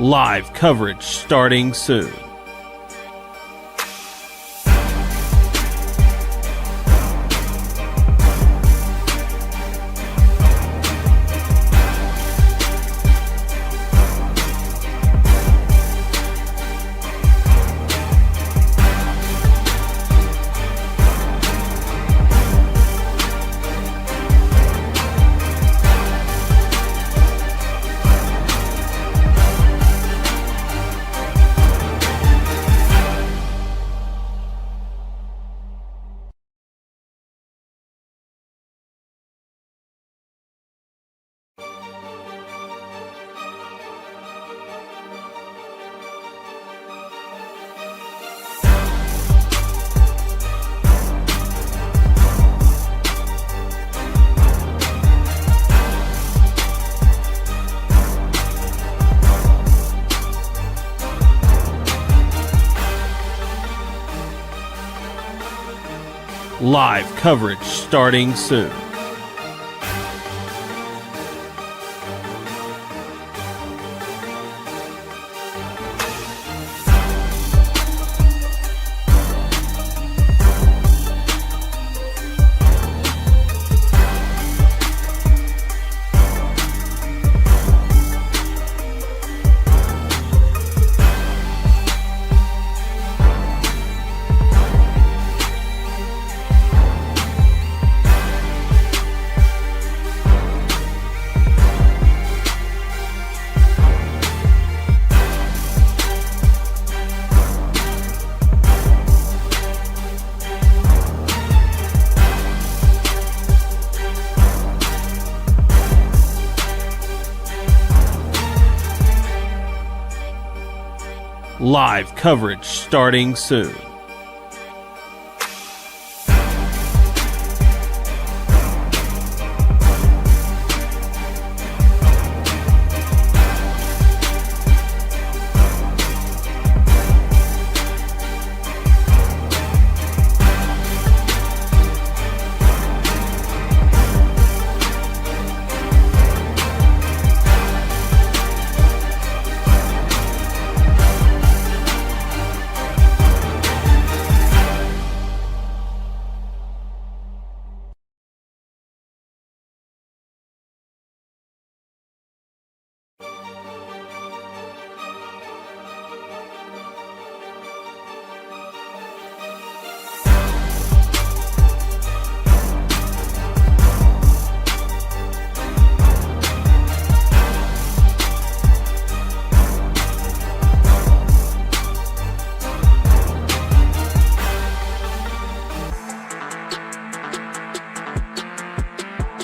Live coverage starting soon. Live coverage starting soon. Live coverage starting soon.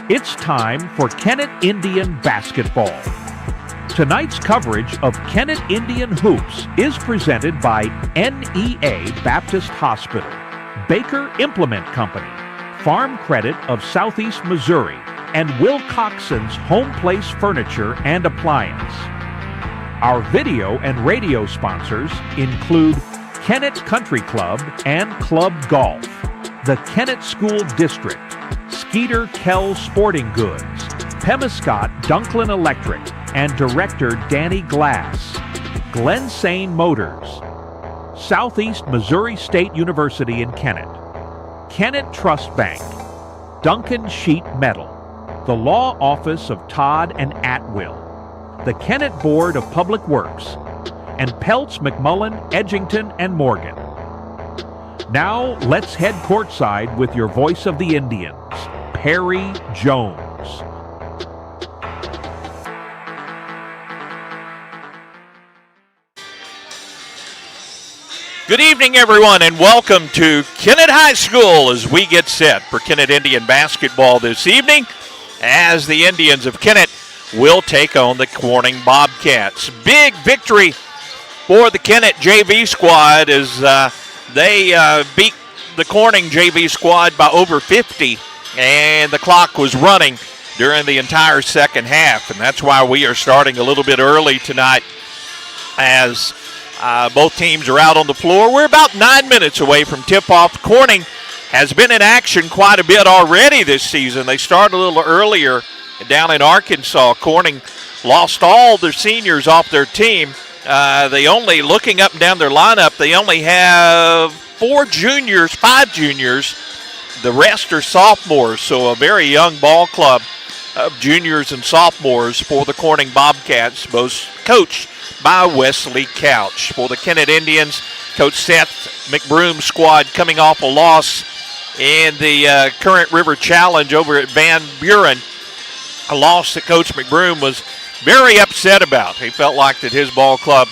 It's time for Kennett Indian basketball. Tonight's coverage of Kennett Indian hoops is presented by NEA Baptist Hospital, Baker Implement Company, Farm Credit of Southeast Missouri, and Will Coxon's Home Place Furniture and Appliance. Our video and radio sponsors include Kennett Country Club and Club Golf, the Kennett School District, Skeeter Kell Sporting Goods, Pemiscot Dunklin Electric, and Director Danny Glass, Glen Sane Motors, Southeast Missouri State University in Kennett, Kennett Trust Bank, Duncan Sheet Metal, the Law Office of Todd and Atwill, the Kennett Board of Public Works, and Peltz, McMullen, Edgington, and Morgan. Now, let's head courtside with your voice of the Indians, Perry Jones. Good evening, everyone, and welcome to Kennett High School as we get set for Kennett Indian basketball this evening, as the Indians of Kennett will take on the Corning Bobcats. Big victory for the Kennett JV squad as they beat the Corning JV squad by over 50, and the clock was running during the entire second half, and that's why we are starting a little bit early tonight as both teams are out on the floor. We're about 9 minutes away from tip-off. Corning has been in action quite a bit already this season. They started a little earlier down in Arkansas. Corning lost all their seniors off their team, They only, looking up and down their lineup, they only have 5 juniors. The rest are sophomores, so a very young ball club of juniors and sophomores for the Corning Bobcats, both coached by Wesley Couch. For the Kennett Indians, Coach Seth McBroom's squad coming off a loss in the Current River Challenge over at Van Buren, a loss that Coach McBroom was very upset about. He felt like that his ball club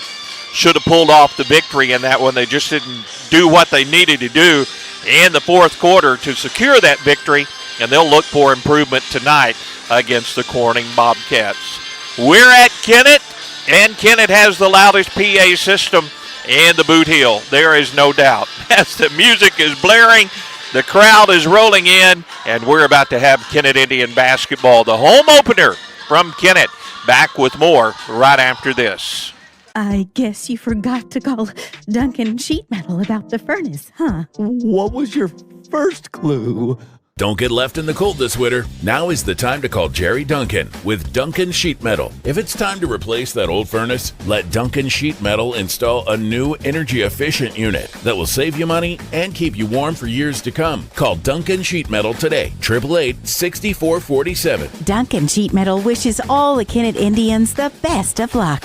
should have pulled off the victory in that one. They just didn't do what they needed to do in the fourth quarter to secure that victory, and they'll look for improvement tonight against the Corning Bobcats. We're at Kennett, and Kennett has the loudest PA system in the Boot Hill. There is no doubt. As the music is blaring, the crowd is rolling in, and we're about to have Kennett Indian basketball, the home opener from Kennett. Back with more right after this. I guess you forgot to call Duncan Sheet Metal about the furnace, huh? What was your first clue? Don't get left in the cold this winter. Now is the time to call Jerry Duncan with Duncan Sheet Metal. If it's time to replace that old furnace, let Duncan Sheet Metal install a new energy-efficient unit that will save you money and keep you warm for years to come. Call Duncan Sheet Metal today, 888-6447. Duncan Sheet Metal wishes all the Kennett Indians the best of luck.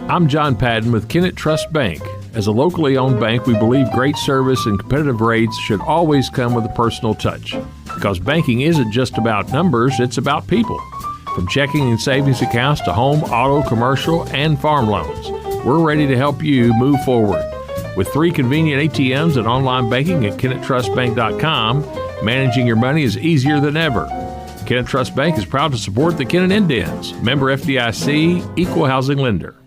I'm John Padden with Kennett Trust Bank. As a locally owned bank, we believe great service and competitive rates should always come with a personal touch. Because banking isn't just about numbers, it's about people. From checking and savings accounts to home, auto, commercial, and farm loans, we're ready to help you move forward. With 3 convenient ATMs and online banking at KennettTrustBank.com, managing your money is easier than ever. Kennett Trust Bank is proud to support the Kennett Indians, member FDIC, equal housing lender.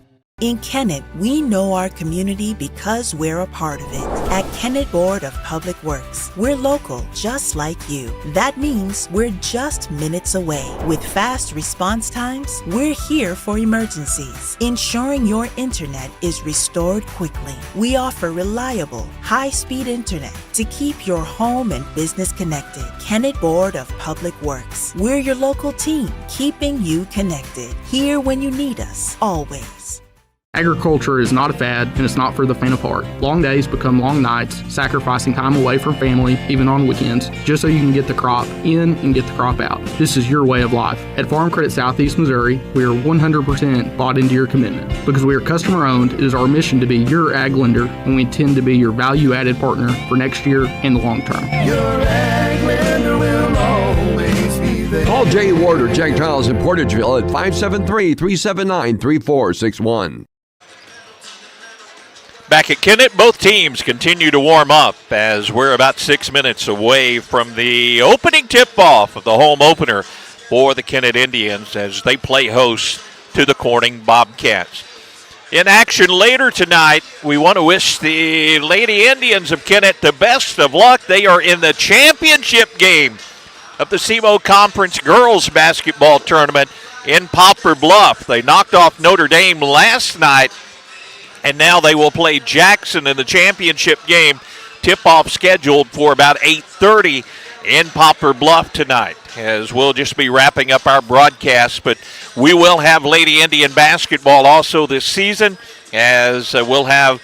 In Kennett, we know our community because we're a part of it. At Kennett Board of Public Works, we're local, just like you. That means we're just minutes away. With fast response times, we're here for emergencies, ensuring your internet is restored quickly. We offer reliable, high-speed internet to keep your home and business connected. Kennett Board of Public Works, we're your local team, keeping you connected. Here when you need us, always. Agriculture is not a fad, and it's not for the faint of heart. Long days become long nights, sacrificing time away from family, even on weekends, just so you can get the crop in and get the crop out. This is your way of life. At Farm Credit Southeast Missouri, we are 100% bought into your commitment. Because we are customer-owned, it is our mission to be your ag lender, and we intend to be your value-added partner for next year and the long term. Your ag lender will always be there. Call Jay Ward or Jack Giles in Portageville at 573-379-3461. Back at Kennett, both teams continue to warm up as we're about 6 minutes away from the opening tip-off of the home opener for the Kennett Indians as they play host to the Corning Bobcats. In action later tonight, we want to wish the Lady Indians of Kennett the best of luck. They are in the championship game of the SEMO Conference Girls Basketball Tournament in Poplar Bluff. They knocked off Notre Dame last night, and now they will play Jackson in the championship game. Tip-off scheduled for about 8:30 in Poplar Bluff tonight, as we'll just be wrapping up our broadcast. But we will have Lady Indian basketball also this season, as we'll have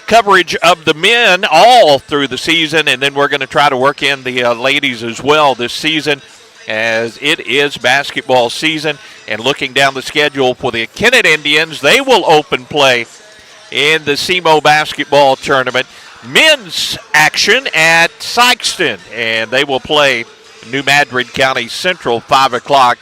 coverage of the men all through the season, and then we're going to try to work in the ladies as well this season, as it is basketball season. And looking down the schedule for the Kennett Indians, they will open play in the SEMO basketball tournament. Men's action at Sykeston, and they will play New Madrid County Central 5 o'clock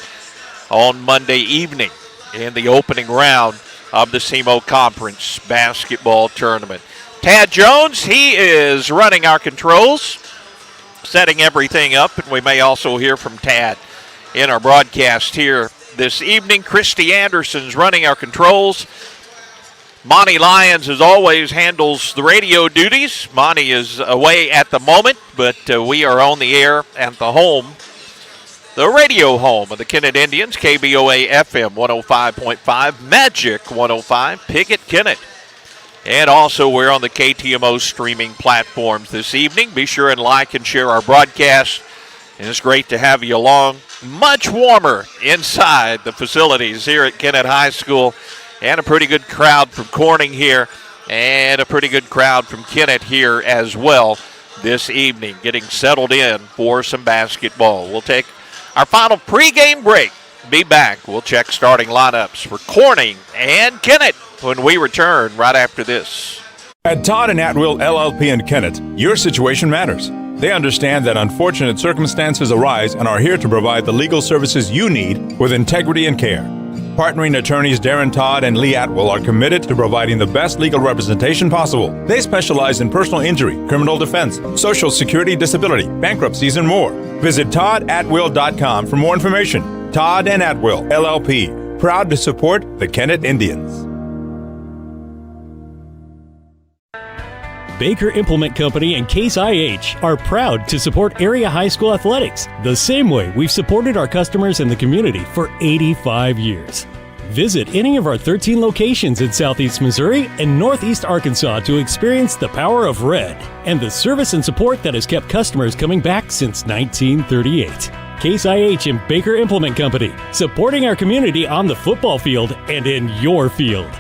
on Monday evening in the opening round of the SEMO Conference basketball tournament. Tad Jones, he is running our controls, setting everything up, and we may also hear from Tad in our broadcast here this evening. Christy Anderson's running our controls. Monty Lyons, as always, handles the radio duties. Monty is away at the moment, but we are on the air at the home, the radio home of the Kennett Indians, KBOA FM 105.5, Magic 105, Pickett, Kennett. And also, we're on the KTMO streaming platforms this evening. Be sure and like and share our broadcast. And it's great to have you along. Much warmer inside the facilities here at Kennett High School. And a pretty good crowd from Corning here, and a pretty good crowd from Kennett here as well this evening, getting settled in for some basketball. We'll take our final pregame break. Be back. We'll check starting lineups for Corning and Kennett when we return right after this. At Todd and Atwill LLP in Kennett, your situation matters. They understand that unfortunate circumstances arise and are here to provide the legal services you need with integrity and care. Partnering attorneys Darren Todd and Lee Atwill are committed to providing the best legal representation possible. They specialize in personal injury, criminal defense, social security disability, bankruptcies, and more. Visit toddatwill.com for more information. Todd and Atwill, LLP, proud to support the Kennett Indians. Baker Implement Company and Case IH are proud to support area high school athletics the same way we've supported our customers and the community for 85 years. Visit any of our 13 locations in Southeast Missouri and Northeast Arkansas to experience the power of red and the service and support that has kept customers coming back since 1938. Case IH and Baker Implement Company, supporting our community on the football field and in your field.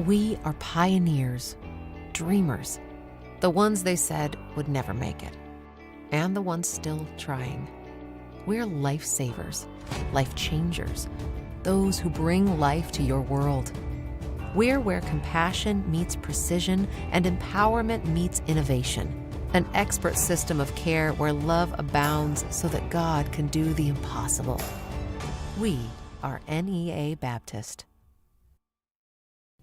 We are pioneers, dreamers, the ones they said would never make it, and the ones still trying. We're lifesavers, life changers, those who bring life to your world. We're where compassion meets precision and empowerment meets innovation, an expert system of care where love abounds so that God can do the impossible. We are NEA Baptist.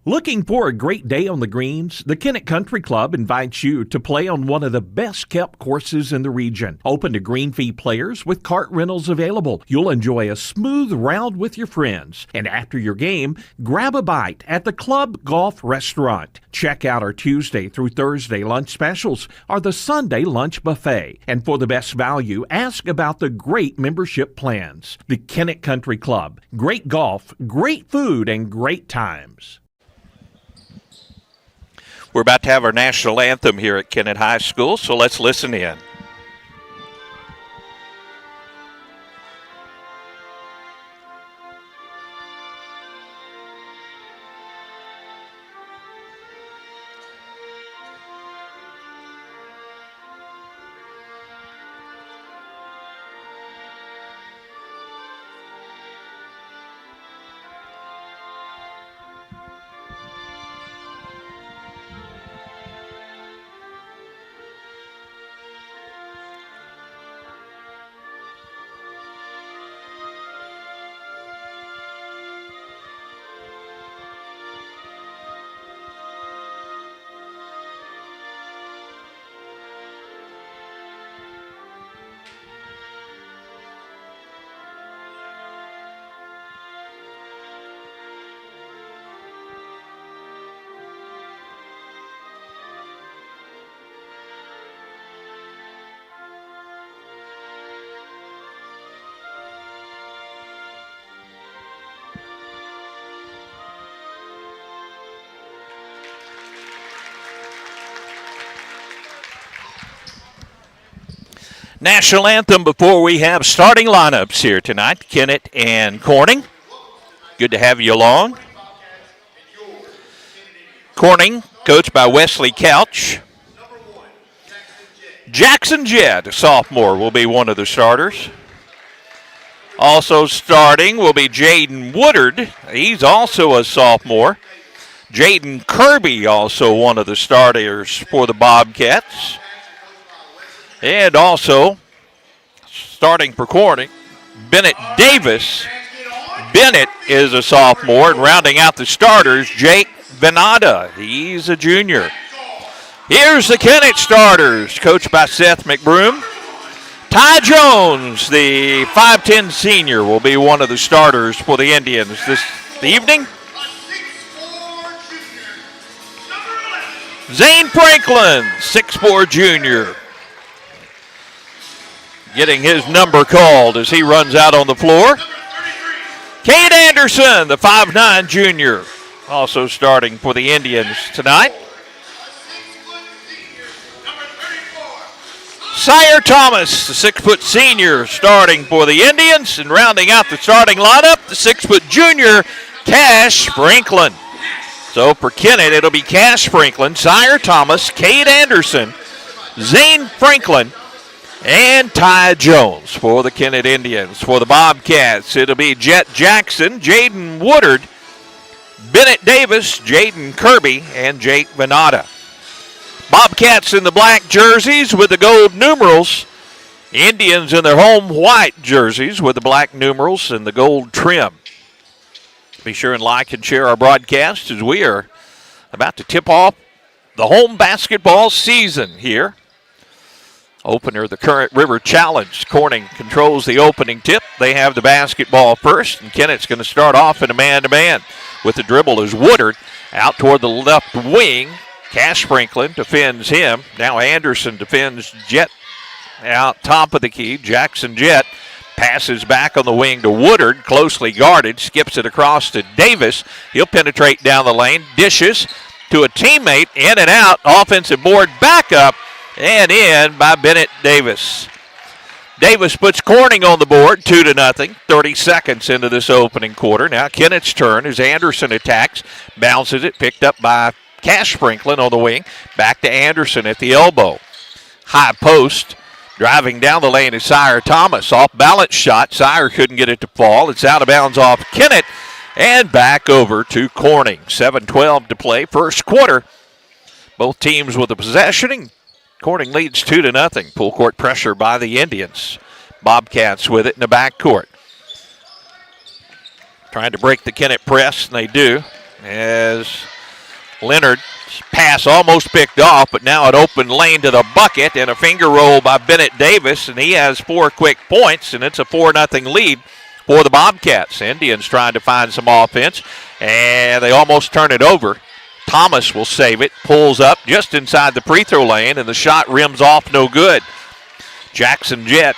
Looking for a great day on the greens? The Kennett Country Club invites you to play on one of the best-kept courses in the region. Open to green fee players with cart rentals available. You'll enjoy a smooth round with your friends. And after your game, grab a bite at the Club Golf Restaurant. Check out our Tuesday through Thursday lunch specials or the Sunday lunch buffet. And for the best value, ask about the great membership plans. The Kennett Country Club. Great golf, great food, and great times. We're about to have our national anthem here at Kennett High School, so let's listen in. National anthem before we have starting lineups here tonight, Kennett and Corning. Good to have you along. Corning, coached by Wesley Couch. Jackson Jett, a sophomore, will be one of the starters. Also starting will be Jaden Woodard. He's also a sophomore. Jaden Kirby, also one of the starters for the Bobcats. And also, starting for Corning, Bennett Davis. Bennett is a sophomore, and rounding out the starters, Jake Venata. He's a junior. Here's the Kennett starters, coached by Seth McBroom. Ty Jones, the 5'10 senior, will be one of the starters for the Indians this evening. Zane Franklin, 6'4 junior, getting his number called as he runs out on the floor. Cade Anderson, the 5'9 junior, also starting for the Indians tonight. Sire Thomas, the 6-foot senior, starting for the Indians, and rounding out the starting lineup, the 6-foot junior, Cash Franklin. So for Kennett, it'll be Cash Franklin, Sire Thomas, Cade Anderson, Zane Franklin, and Ty Jones for the Kennett Indians. For the Bobcats, it'll be Jet Jackson, Jaden Woodard, Bennett Davis, Jaden Kirby, and Jake Venata. Bobcats in the black jerseys with the gold numerals. Indians in their home white jerseys with the black numerals and the gold trim. Be sure and like and share our broadcast as we are about to tip off the home basketball season here. Opener, the Current River Challenge. Corning controls the opening tip. They have the basketball first, and Kennett's going to start off in a man-to-man. With the dribble is Woodard out toward the left wing. Cash Franklin defends him. Now Anderson defends Jet out top of the key. Jackson Jet passes back on the wing to Woodard, closely guarded, skips it across to Davis. He'll penetrate down the lane, dishes to a teammate, in and out, offensive board back up, and in by Bennett Davis. Davis puts Corning on the board, 2-0, 30 seconds into this opening quarter. Now Kennett's turn as Anderson attacks, bounces it, picked up by Cash Franklin on the wing, back to Anderson at the elbow. High post, driving down the lane is Sire Thomas. Off balance shot, Sire couldn't get it to fall. It's out of bounds off Kennett and back over to Corning. 7:12 to play, first quarter. Both teams with the possession, and Corning leads 2-0. Full court pressure by the Indians. Bobcats with it in the backcourt. Trying to break the Kennett press, and they do, as Leonard's pass almost picked off, but now an open lane to the bucket and a finger roll by Bennett Davis, and he has 4 quick points, and it's a 4-0 lead for the Bobcats. Indians trying to find some offense, and they almost turn it over. Thomas will save it, pulls up just inside the free throw lane, and the shot rims off, no good. Jackson Jet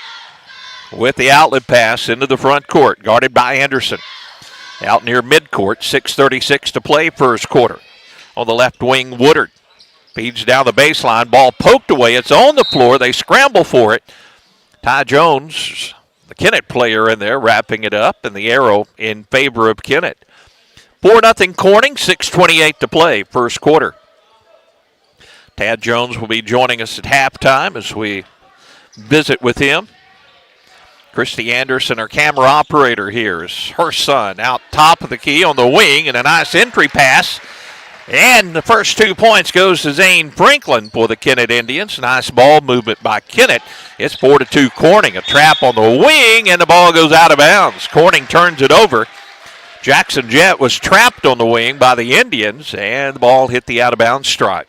with the outlet pass into the front court, guarded by Anderson. Out near midcourt, 6:36 to play, first quarter. On the left wing, Woodard feeds down the baseline. Ball poked away. It's on the floor. They scramble for it. Ty Jones, the Kennett player in there, wrapping it up, and the arrow in favor of Kennett. 4-0 Corning, 6:28 to play, first quarter. Tad Jones will be joining us at halftime as we visit with him. Christy Anderson, our camera operator here, is her son out top of the key on the wing, and a nice entry pass. And the first 2 points goes to Zane Franklin for the Kennett Indians. Nice ball movement by Kennett. It's 4-2 Corning. A trap on the wing, and the ball goes out of bounds. Corning turns it over. Jackson Jet was trapped on the wing by the Indians, and the ball hit the out-of-bounds stripe.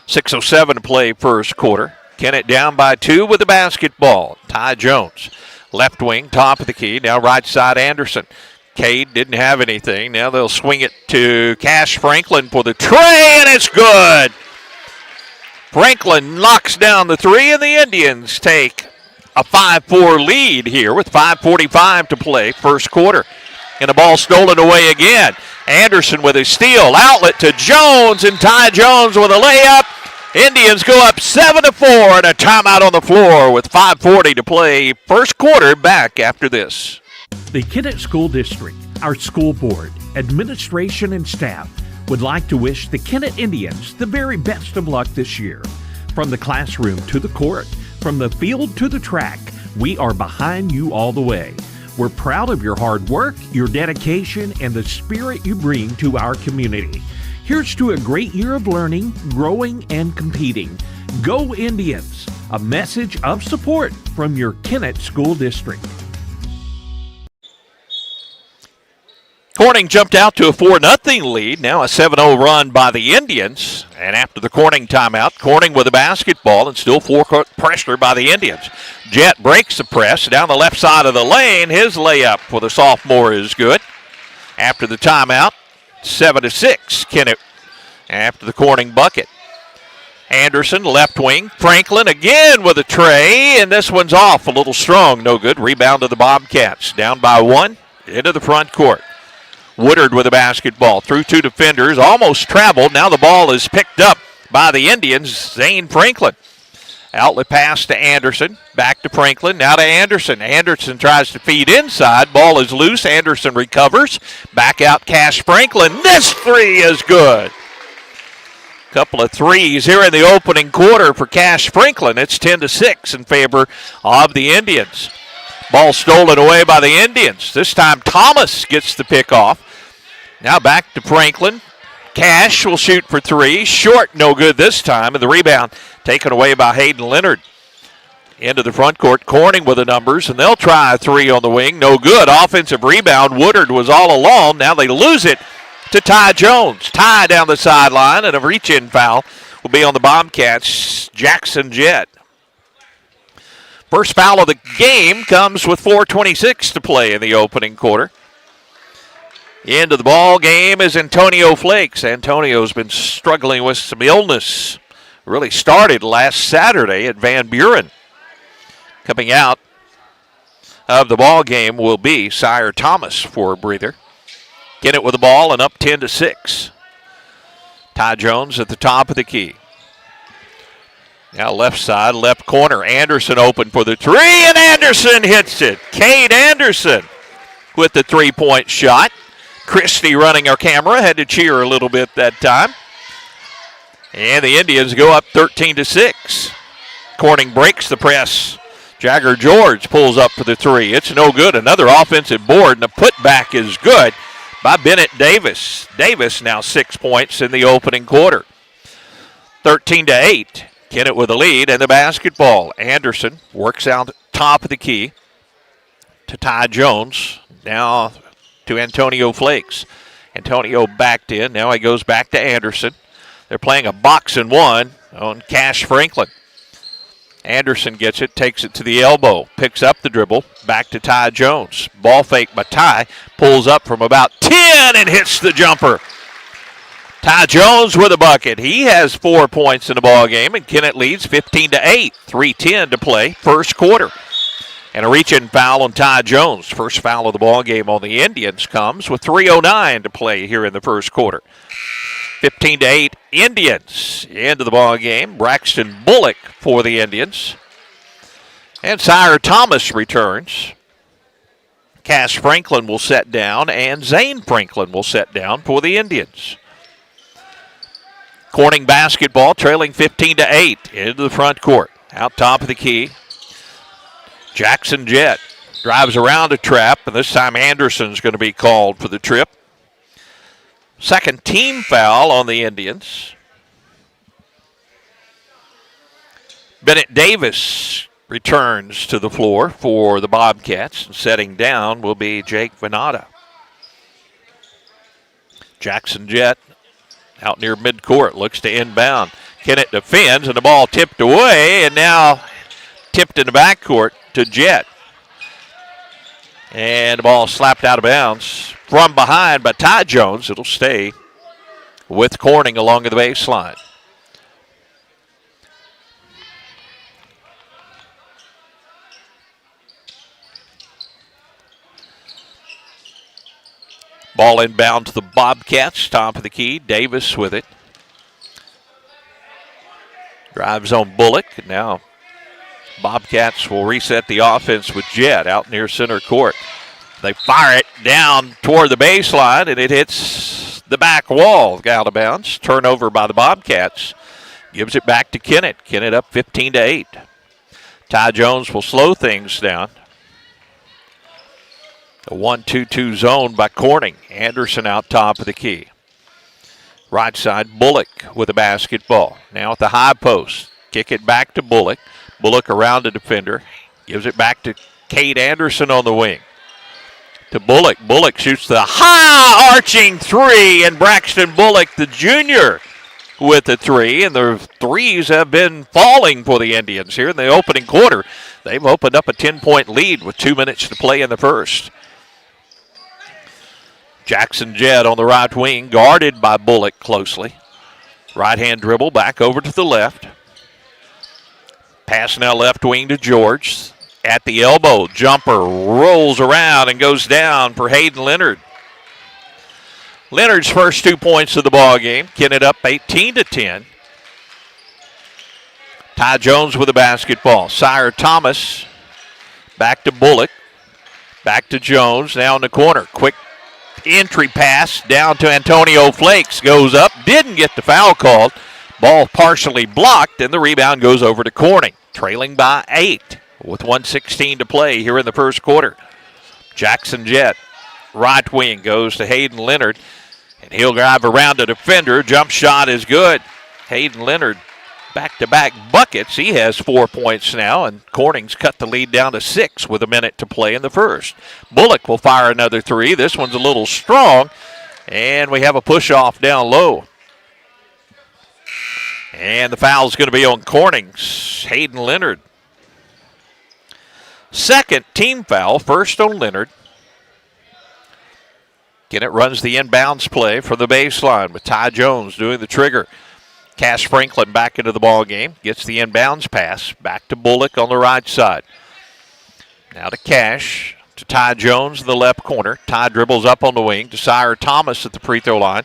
6:07 to play, first quarter. Kennett down by 2 with the basketball. Ty Jones, left wing, top of the key. Now right side, Anderson. Cade didn't have anything. Now they'll swing it to Cash Franklin for the tray, and it's good. Franklin knocks down the 3, and the Indians take a 5-4 lead here with 5:45 to play, first quarter. And the ball stolen away again. Anderson with a steal, outlet to Jones, and Ty Jones with a layup. Indians go up 7-4, and a timeout on the floor with 5:40 to play, first quarter. Back after this. The Kennett School District, our school board, administration, and staff would like to wish the Kennett Indians the very best of luck this year. From the classroom to the court, from the field to the track, we are behind you all the way. We're proud of your hard work, your dedication, and the spirit you bring to our community. Here's to a great year of learning, growing, and competing. Go Indians! A message of support from your Kennett School District. Corning jumped out to a 4-0 lead. Now a 7-0 run by the Indians. And after the Corning timeout, Corning with the basketball and still full-court pressure by the Indians. Jet breaks the press down the left side of the lane. His layup for the sophomore is good. After the timeout, 7-6, Kennett after the Corning bucket. Anderson, left wing. Franklin again with a tray, and this one's off a little strong. No good. Rebound to the Bobcats. Down by 1 into the front court. Woodard with the basketball through 2 defenders, almost traveled. Now the ball is picked up by the Indians. Zane Franklin Outlet pass to Anderson. Back to Franklin. Now to Anderson. Anderson tries to feed inside. Ball is loose. Anderson recovers. Back out Cash Franklin. This three is good. Couple of threes here in the opening quarter for Cash Franklin. It's 10-6 in favor of the Indians. Ball stolen away by the Indians. This time Thomas gets the pick off. Now back to Franklin. Cash will shoot for three. Short, no good this time. And the rebound taken away by Hayden Leonard. Into the front court, Corning with the numbers, and they'll try a three on the wing. No good. Offensive rebound. Woodard was all alone. Now they lose it to Ty Jones. Ty down the sideline, and a reach-in foul will be on the Bobcats. Jackson Jett. First foul of the game comes with 4:26 to play in the opening quarter. Into the ball game is Antonio Flakes. Antonio's been struggling with some illness. Really started last Saturday at Van Buren. Coming out of the ball game will be Sire Thomas for a breather. Kennett with the ball and up 10-6. Ty Jones at the top of the key. Now left side, left corner. Anderson open for the three, and Anderson hits it. Cade Anderson with the three-point shot. Christie running our camera, had to cheer a little bit that time. And the Indians go up 13-6. Corning breaks the press. Jagger George pulls up for the three. It's no good. Another offensive board, and the putback is good by Bennett Davis. Davis now 6 points in the opening quarter. 13-8. Kennett with the lead and the basketball. Anderson works out top of the key to Ty Jones. Now to Antonio Flakes. Antonio backed in. Now he goes back to Anderson. They're playing a box and one on Cash Franklin. Anderson gets it, takes it to the elbow, picks up the dribble, back to Ty Jones. Ball fake by Ty, pulls up from about 10 and hits the jumper. Ty Jones with a bucket. He has 4 points in the ball game, and Kennett leads 15-8. 3:10 to play, first quarter. And a reach-in foul on Ty Jones. First foul of the ball game on the Indians comes with 3:09 to play here in the first quarter. 15-8 Indians into the ball game. Braxton Bullock for the Indians. And Sire Thomas returns. Cass Franklin will set down, and Zane Franklin will set down for the Indians. Corning basketball trailing 15-8 into the front court. Out top of the key. Jackson Jett drives around a trap, and this time Anderson's going to be called for the trip. Second team foul on the Indians. Bennett Davis returns to the floor for the Bobcats, and setting down will be Jake Venata. Jackson Jett out near midcourt, looks to inbound. Kennett defends, and the ball tipped away, and now tipped in the backcourt to Jett. And the ball slapped out of bounds from behind by Ty Jones. It'll stay with Corning along the baseline. Ball inbound to the Bobcats, top of the key. Davis with it. Drives on Bullock. Now Bobcats will reset the offense with Jett out near center court. They fire it down toward the baseline, and it hits the back wall out of bounds. Turnover by the Bobcats. Gives it back to Kennett. Kennett up 15-8. Ty Jones will slow things down. A 1-2-2 zone by Corning. Anderson out top of the key. Right side, Bullock with the basketball. Now at the high post. Kick it back to Bullock. Bullock around the defender. Gives it back to Cade Anderson on the wing. To Bullock. Bullock shoots the high arching three, and Braxton Bullock, the junior, with the three. And the threes have been falling for the Indians here in the opening quarter. They've opened up a 10-point lead with 2 minutes to play in the first. Jackson Jett on the right wing, guarded by Bullock closely. Right-hand dribble back over to the left. Pass now left wing to George. At the elbow, jumper rolls around and goes down for Hayden Leonard. Leonard's first 2 points of the ball game. Kennett up 18-10. Ty Jones with the basketball. Sire Thomas back to Bullock. Back to Jones. Now in the corner. Quick entry pass down to Antonio Flakes. Goes up. Didn't get the foul called. Ball partially blocked, and the rebound goes over to Corning. Trailing by 8 with 1:16 to play here in the first quarter. Jackson Jett, right wing, goes to Hayden Leonard, and he'll drive around the defender. Jump shot is good. Hayden Leonard, back-to-back buckets. He has 4 points now, and Corning's cut the lead down to 6 with a minute to play in the first. Bullock will fire another three. This one's a little strong, and we have a push-off down low. And the foul's going to be on Corning's Hayden Leonard. Second team foul, first on Leonard. Kennett runs the inbounds play from the baseline with Ty Jones doing the trigger. Cash Franklin back into the ball game, gets the inbounds pass back to Bullock on the right side. Now to Cash, to Ty Jones in the left corner. Ty dribbles up on the wing to Sire Thomas at the free throw line.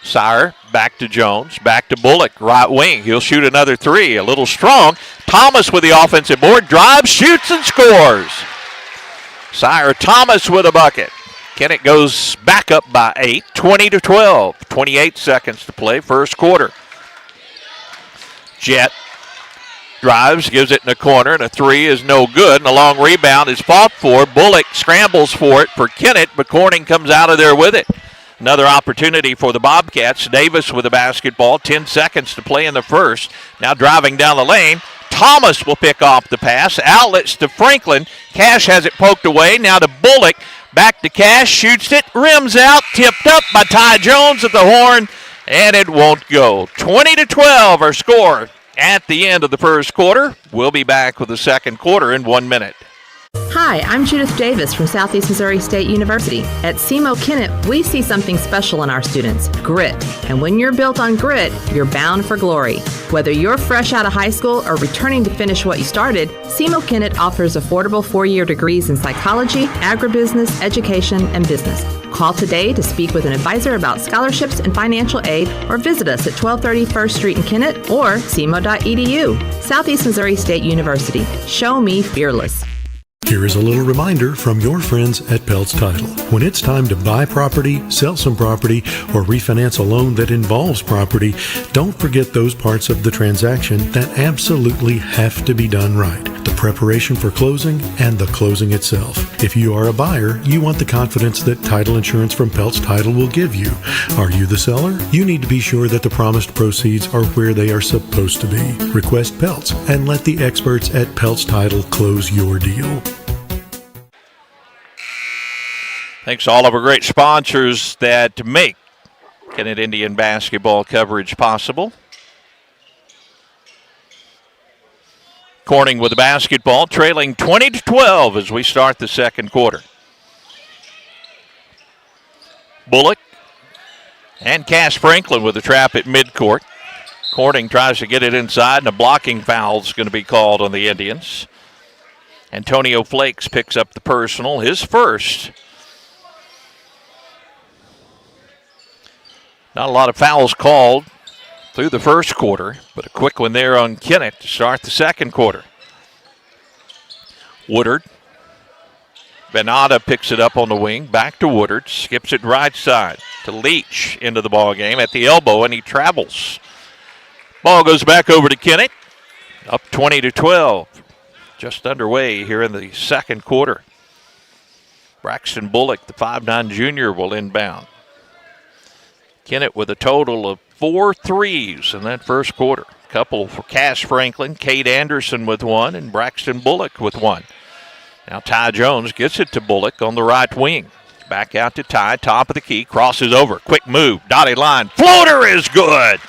Sire back to Jones, back to Bullock, right wing. He'll shoot another three, a little strong. Thomas with the offensive board, drives, shoots, and scores. Sire Thomas with a bucket. Kennett goes back up by 8, 20-12. 28 seconds to play, first quarter. Jett drives, gives it in the corner, and a three is no good, and a long rebound is fought for. Bullock scrambles for it for Kennett, but Corning comes out of there with it. Another opportunity for the Bobcats. Davis with the basketball. 10 seconds to play in the first. Now driving down the lane. Thomas will pick off the pass. Outlets to Franklin. Cash has it poked away. Now to Bullock. Back to Cash. Shoots it. Rims out. Tipped up by Ty Jones at the horn. And it won't go. 20-12 our score at the end of the first quarter. We'll be back with the second quarter in 1 minute. Hi, I'm Judith Davis from Southeast Missouri State University. At SEMO Kennett, we see something special in our students, grit. And when you're built on grit, you're bound for glory. Whether you're fresh out of high school or returning to finish what you started, SEMO Kennett offers affordable 4-year degrees in psychology, agribusiness, education, and business. Call today to speak with an advisor about scholarships and financial aid, or visit us at 1230 First Street in Kennett or SEMO.edu. Southeast Missouri State University. Show me fearless. Here is a little reminder from your friends at Peltz Title. When it's time to buy property, sell some property, or refinance a loan that involves property, don't forget those parts of the transaction that absolutely have to be done right. The preparation for closing and the closing itself. If you are a buyer, you want the confidence that title insurance from Peltz Title will give you. Are you the seller? You need to be sure that the promised proceeds are where they are supposed to be. Request Peltz and let the experts at Peltz Title close your deal. Thanks to all of our great sponsors that make Kennett Indian basketball coverage possible. Corning with the basketball, trailing 20-12 as we start the second quarter. Bullock and Cash Franklin with the trap at midcourt. Corning tries to get it inside, and a blocking foul is going to be called on the Indians. Antonio Flakes picks up the personal, his first. Not a lot of fouls called through the first quarter, but a quick one there on Kennett to start the second quarter. Woodard. Benada picks it up on the wing. Back to Woodard. Skips it right side to Leach into the ball game at the elbow, and he travels. Ball goes back over to Kennett. Up 20-12. Just underway here in the second quarter. Braxton Bullock, the 5'9 junior, will inbound. Kennett with a total of 4 threes in that first quarter. Couple for Cash Franklin, Cade Anderson with one, and Braxton Bullock with one. Now Ty Jones gets it to Bullock on the right wing. Back out to Ty, top of the key, crosses over. Quick move, dotted line. Floater is good.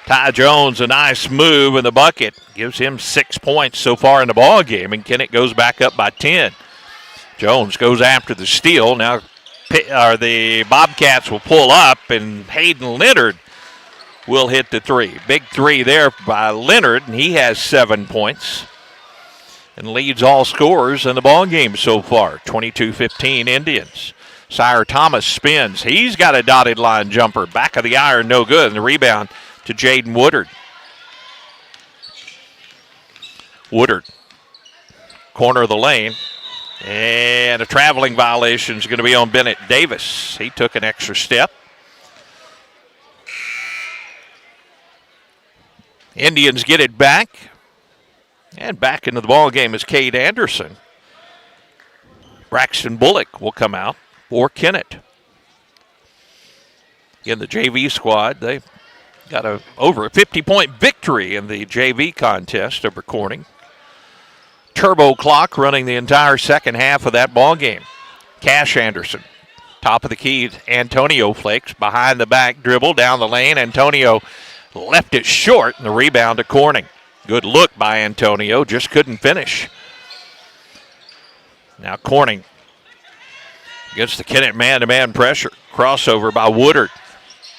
Ty Jones, a nice move in the bucket. Gives him 6 points so far in the ball game, and Kennett goes back up by 10. Jones goes after the steal. Now the Bobcats will pull up, and Hayden Leonard will hit the three. Big three there by Leonard, and he has 7 points and leads all scorers in the ball game so far. 22-15 Indians. Sire Thomas spins. He's got a dotted line jumper. Back of the iron, no good. And the rebound to Jaden Woodard. Woodard, corner of the lane. And a traveling violation is going to be on Bennett Davis. He took an extra step. Indians get it back. And back into the ball game is Cade Anderson. Braxton Bullock will come out for Kennett. In the JV squad, they got over a 50-point victory in the JV contest over Corning. Turbo clock running the entire second half of that ball game. Cash Anderson, top of the key. Antonio Flakes behind the back dribble down the lane. Antonio left it short, and the rebound to Corning. Good look by Antonio, just couldn't finish. Now Corning against the Kennett man-to-man pressure. Crossover by Woodard.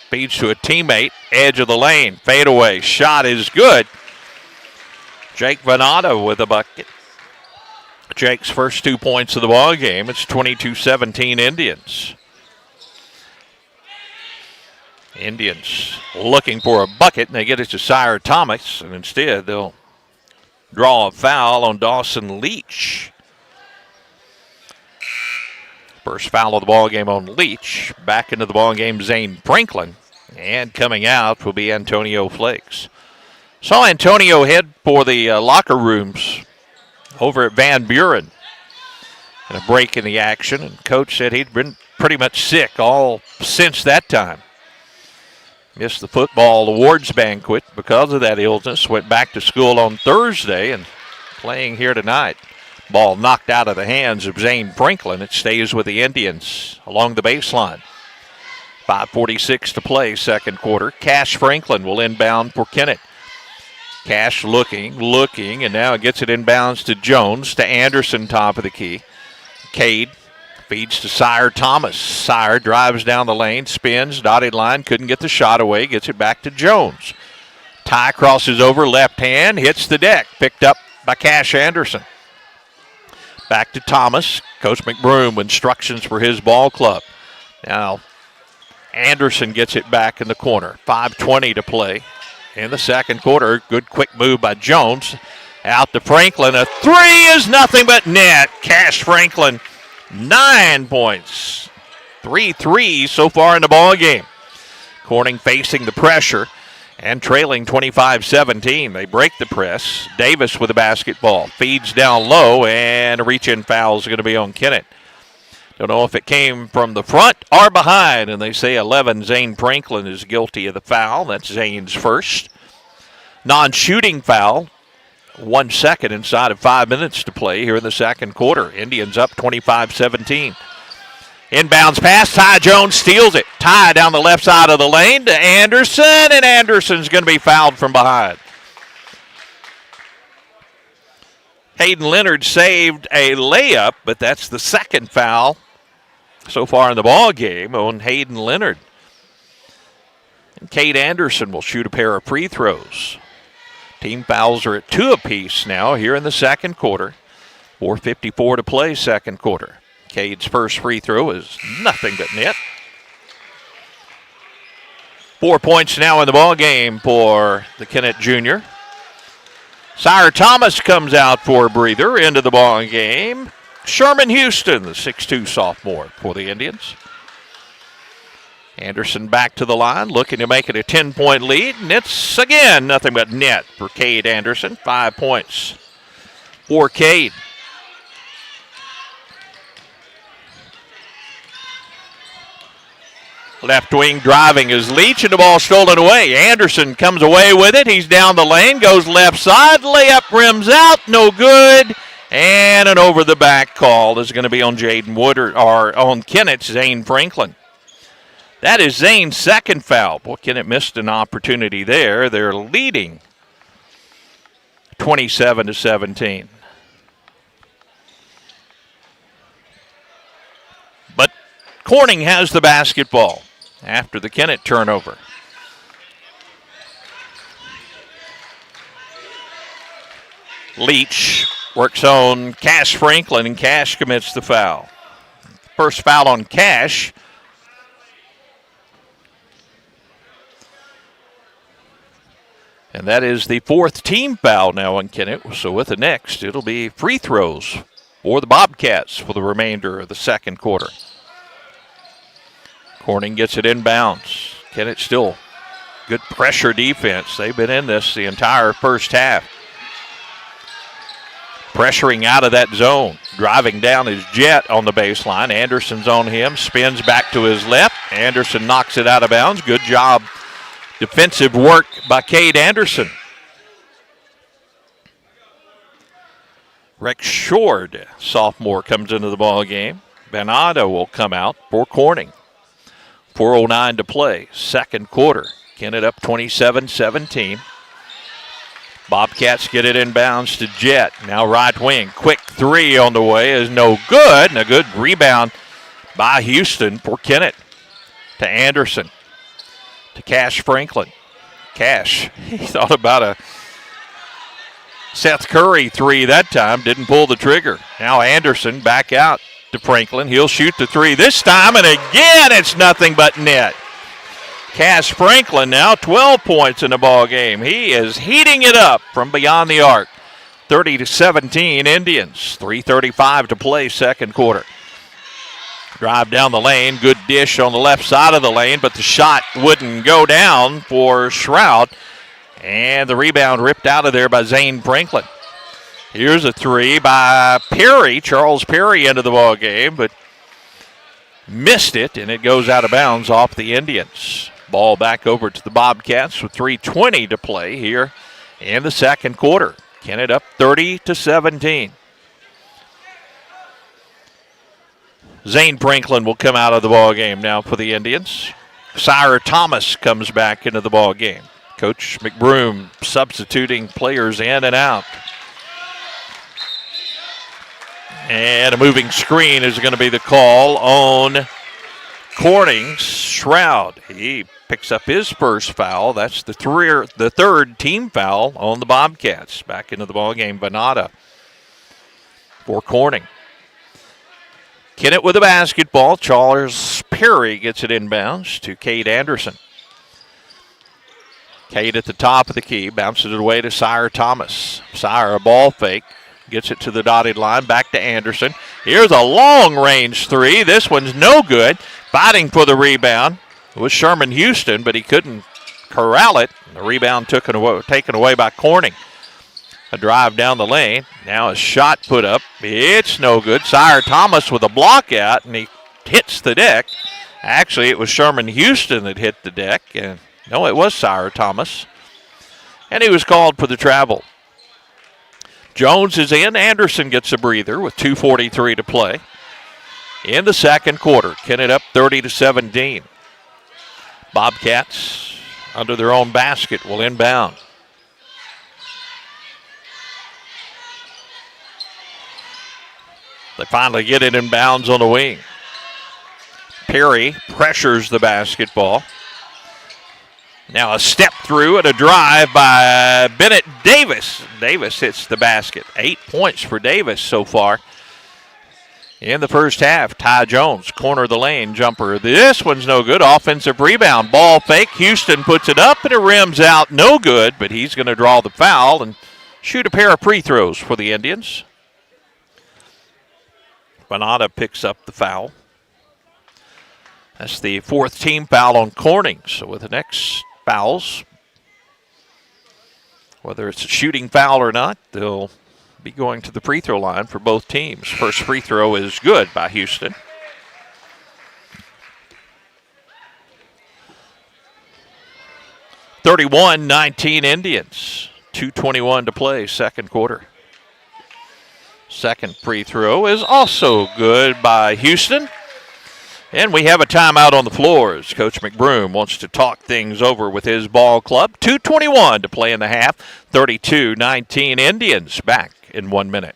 Feeds to a teammate, edge of the lane. Fadeaway, shot is good. Jake Venata with a bucket. Jake's first 2 points of the ball game. It's 22-17 Indians. Indians looking for a bucket, and they get it to Sire Thomas, and instead they'll draw a foul on Dawson Leach. First foul of the ball game on Leach. Back into the ball game, Zane Franklin, and coming out will be Antonio Flakes. Saw Antonio head for the locker rooms over at Van Buren, and a break in the action, and coach said he'd been pretty much sick all since that time. Missed the football awards banquet because of that illness. Went back to school on Thursday and playing here tonight. Ball knocked out of the hands of Zane Franklin. It stays with the Indians along the baseline. 5:46 to play, second quarter. Cash Franklin will inbound for Kennett. Cash looking, and now it gets it inbounds to Jones, to Anderson, top of the key. Cade feeds to Sire Thomas. Sire drives down the lane, spins, dotted line, couldn't get the shot away, gets it back to Jones. Ty crosses over, left hand, hits the deck, picked up by Cash Anderson. Back to Thomas. Coach McBroom with instructions for his ball club. Now, Anderson gets it back in the corner. 5:20 to play in the second quarter. Good quick move by Jones. Out to Franklin. A three is nothing but net. Cash Franklin, 9 points. 3 threes so far in the ball game. Corning facing the pressure and trailing 25-17. They break the press. Davis with the basketball. Feeds down low, and a reach-in foul is going to be on Kennett. Don't know if it came from the front or behind, and they say 11, Zane Franklin is guilty of the foul. That's Zane's first. Non-shooting foul. 1 second inside of 5 minutes to play here in the second quarter. Indians up 25-17. Inbounds pass, Ty Jones steals it. Ty down the left side of the lane to Anderson, and Anderson's going to be fouled from behind. Hayden Leonard saved a layup, but that's the second foul so far in the ball game on Hayden Leonard. And Cade Anderson will shoot a pair of free throws. Team fouls are at 2 apiece now here in the second quarter. 4:54 to play, second quarter. Cade's first free throw is nothing but net. 4 points now in the ball game for the Kennett junior. Sire Thomas comes out for a breather into the ball game. Sherman Houston, the 6'2 sophomore for the Indians. Anderson back to the line, looking to make it a 10-point lead, and it's again nothing but net for Cade Anderson. 5 points for Cade. Left wing driving is Leach, and the ball stolen away. Anderson comes away with it. He's down the lane, goes left side, layup rims out, no good. And an over the back call is going to be on Jaden Woodard, or on Kennett's Zane Franklin. That is Zane's second foul. Boy, Kennett missed an opportunity there. They're leading 27-17. But Corning has the basketball after the Kennett turnover. Leach works on Cash Franklin, and Cash commits the foul. First foul on Cash. And that is the fourth team foul now on Kennett. So with the next, it'll be free throws for the Bobcats for the remainder of the second quarter. Corning gets it inbounds. Kennett still good pressure defense. They've been in this the entire first half. Pressuring out of that zone. Driving down his Jet on the baseline. Anderson's on him. Spins back to his left. Anderson knocks it out of bounds. Good job. Defensive work by Cade Anderson. Rex Shord, sophomore, comes into the ball game. Bernardo will come out for Corning. 4:09 to play, second quarter. Kennett up 27-17. Bobcats get it inbounds to Jet. Now right wing. Quick three on the way is no good. And a good rebound by Houston for Kennett. To Anderson. To Cash Franklin. Cash, he thought about a Seth Curry three that time. Didn't pull the trigger. Now Anderson back out to Franklin. He'll shoot the three this time. And again, it's nothing but net. Cash Franklin now 12 points in the ball game. He is heating it up from beyond the arc. 30-17 Indians. 3:35 to play, second quarter. Drive down the lane. Good dish on the left side of the lane, but the shot wouldn't go down for Shroud. And the rebound ripped out of there by Zane Franklin. Here's a three by Perry, Charles Perry, into the ball game, but missed it, and it goes out of bounds off the Indians. Ball back over to the Bobcats with 3:20 to play here in the second quarter. Kennett up 30-17. Zane Franklin will come out of the ball game now for the Indians. Sire Thomas comes back into the ball game. Coach McBroom substituting players in and out. And a moving screen is going to be the call on Corning's Shroud. He picks up his first foul. That's the third team foul on the Bobcats. Back into the ball game, Venata for Corning. Kennett with the basketball. Charles Perry gets it inbounds to Cade Anderson. Cade at the top of the key, bounces it away to Sire Thomas. Sire, a ball fake, gets it to the dotted line, back to Anderson. Here's a long-range three. This one's no good. Fighting for the rebound was Sherman Houston, but he couldn't corral it. The rebound taken away by Corning. A drive down the lane. Now a shot put up. It's no good. Sire Thomas with a block out, and he hits the deck. Actually, it was Sherman Houston that hit the deck. And no, it was Sire Thomas. And he was called for the travel. Jones is in. Anderson gets a breather with 2:43 to play in the second quarter. Kennett up 30-17. Bobcats under their own basket will inbound. They finally get it in bounds on the wing. Perry pressures the basketball. Now a step through and a drive by Bennett Davis. Davis hits the basket. 8 points for Davis so far in the first half. Ty Jones, corner of the lane jumper. This one's no good. Offensive rebound. Ball fake. Houston puts it up and it rims out. No good, but he's going to draw the foul and shoot a pair of free throws for the Indians. Venata picks up the foul. That's the fourth team foul on Corning. So with the next fouls, whether it's a shooting foul or not, they'll be going to the free throw line for both teams. First free throw is good by Houston. (31-19) Indians. 2:21 to play, second quarter. Second free throw is also good by Houston. And we have a timeout on the floor as Coach McBroom wants to talk things over with his ball club. 2:21 to play in the half. 32-19 Indians back in 1 minute.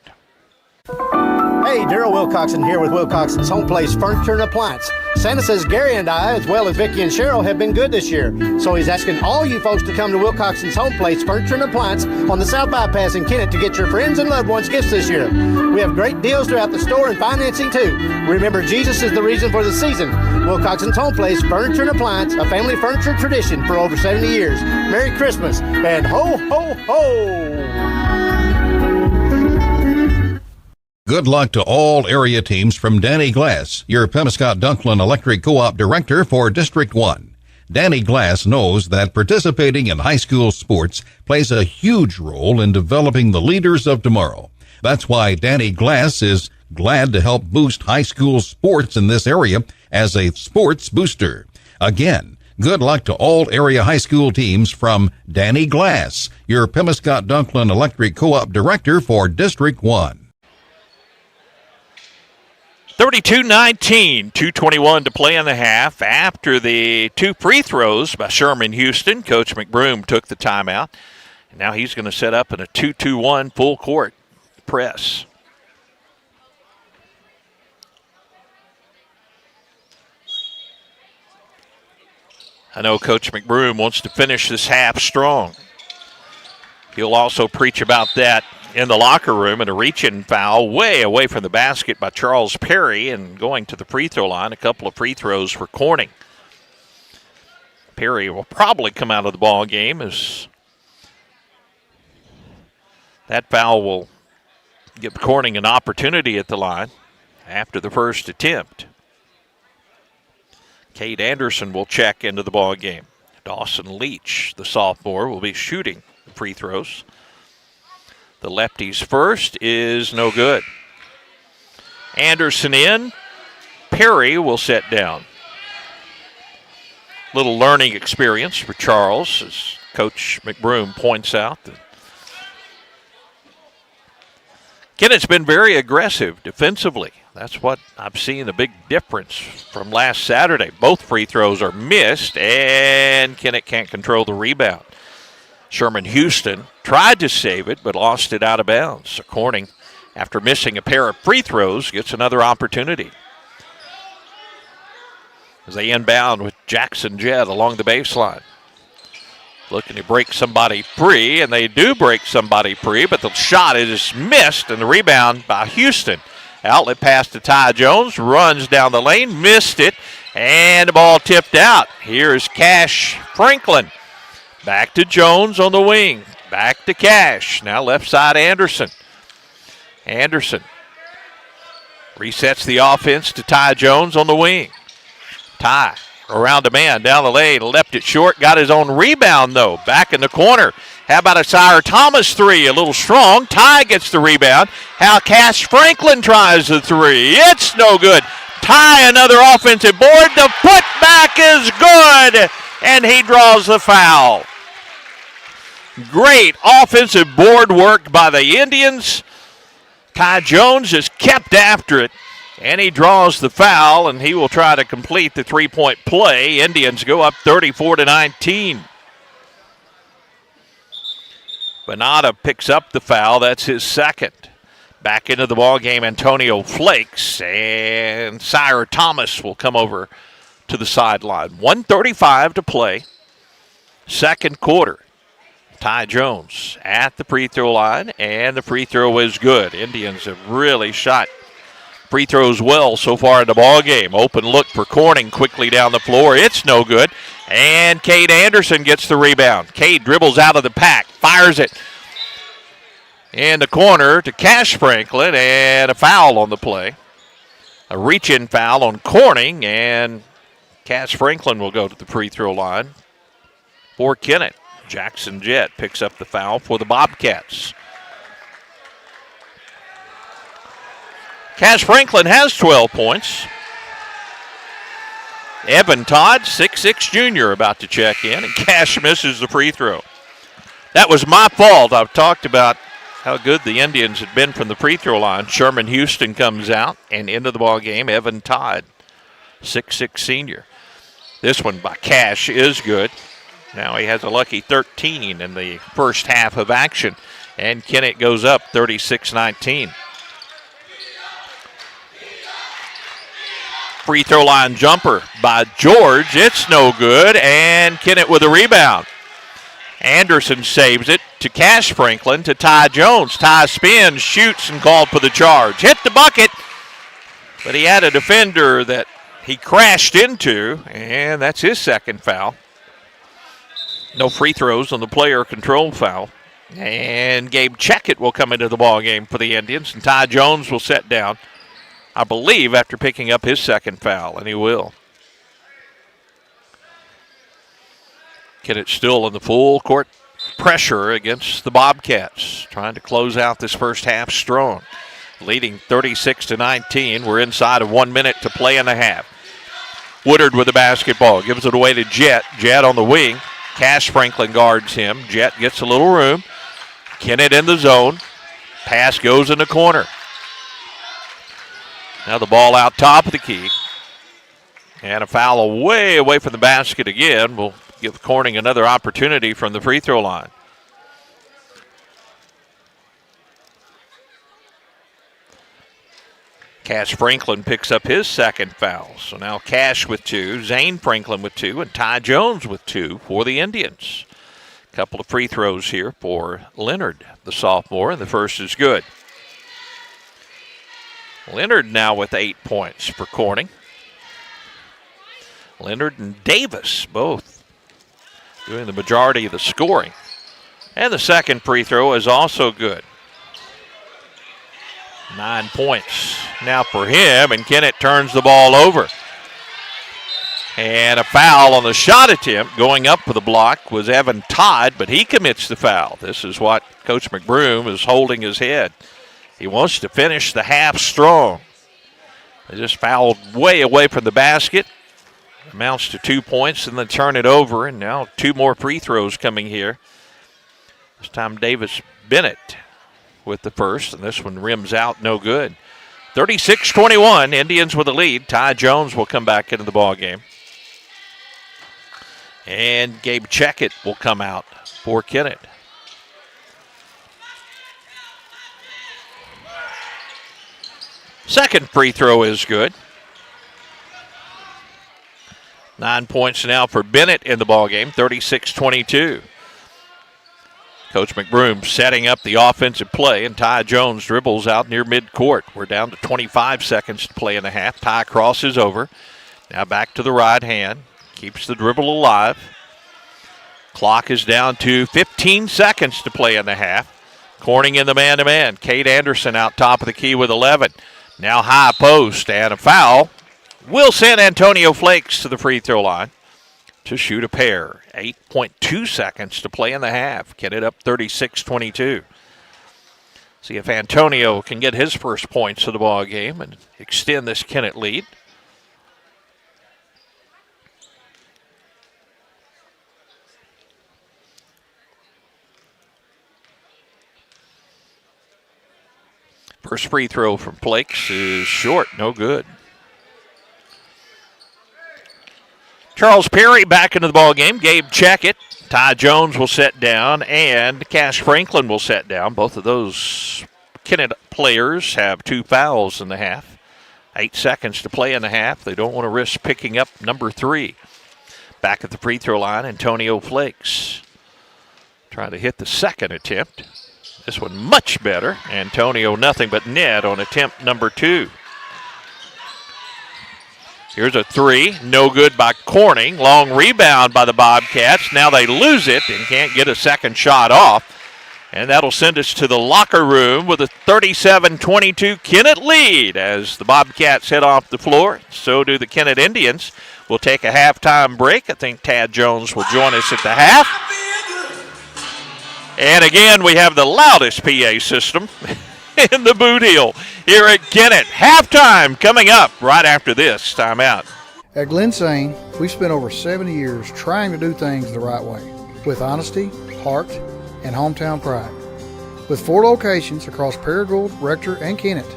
Hey, Daryl Wilcoxon here with Wilcoxon's Home Place Furniture and Appliance. Santa says Gary and I, as well as Vicky and Cheryl, have been good this year. So he's asking all you folks to come to Wilcoxon's Home Place Furniture and Appliance on the South Bypass in Kennett to get your friends and loved ones gifts this year. We have great deals throughout the store and financing too. Remember, Jesus is the reason for the season. Wilcoxon's Home Place Furniture and Appliance, a family furniture tradition for over 70 years. Merry Christmas and ho, ho, ho! Good luck to all area teams from Danny Glass, your Pemiscot-Dunklin Electric Co-op Director for District 1. Danny Glass knows that participating in high school sports plays a huge role in developing the leaders of tomorrow. That's why Danny Glass is glad to help boost high school sports in this area as a sports booster. Again, good luck to all area high school teams from Danny Glass, your Pemiscot-Dunklin Electric Co-op Director for District 1. 32-19, 2:21 to play in the half. After the two free throws by Sherman Houston, Coach McBroom took the timeout. And now he's going to set up in a 2-2-1 full court press. I know Coach McBroom wants to finish this half strong. He'll also preach about that in the locker room, and a reach-in foul way away from the basket by Charles Perry, and going to the free throw line, a couple of free throws for Corning. Perry will probably come out of the ball game as that foul will give Corning an opportunity at the line after the first attempt. Cade Anderson will check into the ball game. Dawson Leach, the sophomore, will be shooting the free throws. The lefty's first is no good. Anderson in. Perry will sit down. Little learning experience for Charles, as Coach McBroom points out. Kennett's been very aggressive defensively. That's what I've seen a big difference from last Saturday. Both free throws are missed, and Kennett can't control the rebound. Sherman Houston tried to save it, but lost it out of bounds. So Corning, after missing a pair of free throws, gets another opportunity. As they inbound with Jackson Jett along the baseline. Looking to break somebody free, and they do break somebody free, but the shot is missed, and the rebound by Houston. Outlet pass to Ty Jones, runs down the lane, missed it, and the ball tipped out. Here's Cash Franklin. Back to Jones on the wing. Back to Cash. Now left side Anderson. Anderson resets the offense to Ty Jones on the wing. Ty around a man down the lane. Left it short. Got his own rebound, though. Back in the corner. How about a Sire Thomas three? A little strong. Ty gets the rebound. How Cash Franklin tries the three. It's no good. Ty another offensive board. The putback is good. And he draws the foul. Great offensive board work by the Indians. Ty Jones has kept after it, and he draws the foul, and he will try to complete the three-point play. Indians go up 34-19. Bonata picks up the foul. That's his second. Back into the ball game, Antonio Flakes, and Sire Thomas will come over to the sideline. 1:35 to play. Second quarter. Ty Jones at the free throw line, and the free throw is good. Indians have really shot free throws well so far in the ball game. Open look for Corning quickly down the floor. It's no good. And Cade Anderson gets the rebound. Cade dribbles out of the pack, fires it in the corner to Cash Franklin, and a foul on the play. A reach-in foul on Corning, and Cash Franklin will go to the free throw line for Kennett. Jackson Jett picks up the foul for the Bobcats. Cash Franklin has 12 points. Evan Todd, 6'6" junior, about to check in, and Cash misses the free throw. That was my fault. I've talked about how good the Indians had been from the free throw line. Sherman Houston comes out, and into the ball game, Evan Todd, 6'6" senior. This one by Cash is good. Now he has a lucky 13 in the first half of action, and Kennett goes up 36-19. Free throw line jumper by George. It's no good, and Kennett with a rebound. Anderson saves it to Cash Franklin to Ty Jones. Ty spins, shoots, and called for the charge. Hit the bucket, but he had a defender that he crashed into, and that's his second foul. No free throws on the player control foul. And Gabe Checkett will come into the ball game for the Indians, and Ty Jones will set down, I believe, after picking up his second foul, and he will. Kennett still in the full court pressure against the Bobcats, trying to close out this first half strong. Leading 36-19. We're inside of 1 minute to play in the half. Woodard with the basketball, gives it away to Jet. Jet on the wing. Cash Franklin guards him. Jet gets a little room. Kennett in the zone. Pass goes in the corner. Now the ball out top of the key. And a foul way away from the basket again. Will give Corning another opportunity from the free throw line. Cash Franklin picks up his second foul. So now Cash with 2, Zane Franklin with 2, and Ty Jones with 2 for the Indians. A couple of free throws here for Leonard, the sophomore, and the first is good. Leonard now with 8 points for Corning. Leonard and Davis both doing the majority of the scoring. And the second free throw is also good. 9 points now for him, and Kennett turns the ball over. And a foul on the shot attempt going up for the block was Evan Todd, but he commits the foul. This is what Coach McBroom is holding his head. He wants to finish the half strong. They just fouled way away from the basket. Amounts to 2 points, and then turn it over, and now 2 more free throws coming here. This time Davis Bennett with the first, and this one rims out, no good. 36-21, Indians with the lead. Ty Jones will come back into the ball game. And Gabe Checkett will come out for Kennett. Second free throw is good. 9 points now for Bennett in the ball game, 36-22. Coach McBroom setting up the offensive play, and Ty Jones dribbles out near midcourt. We're down to 25 seconds to play in the half. Ty crosses over. Now back to the right hand. Keeps the dribble alive. Clock is down to 15 seconds to play in the half. Corning in the man-to-man. Cade Anderson out top of the key with 11. Now high post and a foul. Will send Antonio Flakes to the free throw line to shoot a pair. 8.2 seconds to play in the half. Get it up 36-22. See if Antonio can get his first points of the ball game and extend this Kennett lead. First free throw from Flakes is short, no good. Charles Perry back into the ball game. Gabe Checkett. Ty Jones will set down, and Cash Franklin will set down. Both of those Kennett players have 2 fouls in the half. 8 seconds to play in the half. They don't want to risk picking up number 3. Back at the free throw line, Antonio Flakes trying to hit the second attempt. This one much better. Antonio nothing but net on attempt number 2. Here's a 3, no good by Corning. Long rebound by the Bobcats. Now they lose it and can't get a second shot off. And that'll send us to the locker room with a 37-22 Kennett lead as the Bobcats head off the floor. So do the Kennett Indians. We'll take a halftime break. I think Tad Jones will join us at the half. And again, we have the loudest PA system in the boot heel here at Kennett. Halftime coming up right after this timeout. At Glen Sain, we've spent over 70 years trying to do things the right way with honesty, heart, and hometown pride. With 4 locations across Paragould, Rector, and Kennett,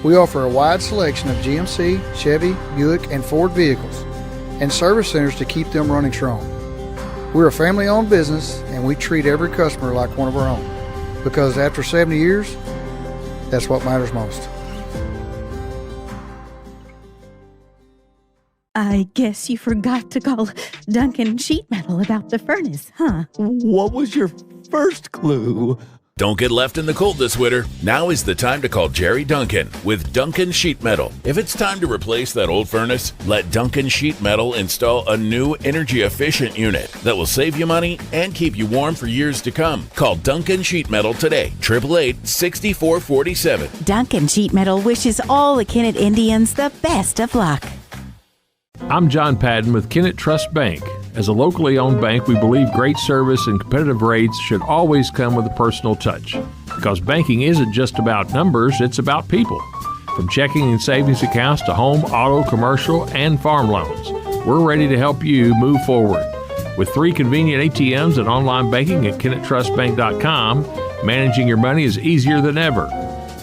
we offer a wide selection of GMC, Chevy, Buick, and Ford vehicles and service centers to keep them running strong. We're a family-owned business, and we treat every customer like one of our own because after 70 years, – that's what matters most. I guess you forgot to call Duncan Sheet Metal about the furnace, huh? What was your first clue? Don't get left in the cold this winter. Now is the time to call Jerry Duncan with Duncan Sheet Metal. If it's time to replace that old furnace, let Duncan Sheet Metal install a new energy-efficient unit that will save you money and keep you warm for years to come. Call Duncan Sheet Metal today, 888-6447. Duncan Sheet Metal wishes all the Kennett Indians the best of luck. I'm John Padden with Kennett Trust Bank. As a locally owned bank, we believe great service and competitive rates should always come with a personal touch. Because banking isn't just about numbers, it's about people. From checking and savings accounts to home, auto, commercial, and farm loans, we're ready to help you move forward. With 3 convenient ATMs and online banking at KennettTrustBank.com, managing your money is easier than ever.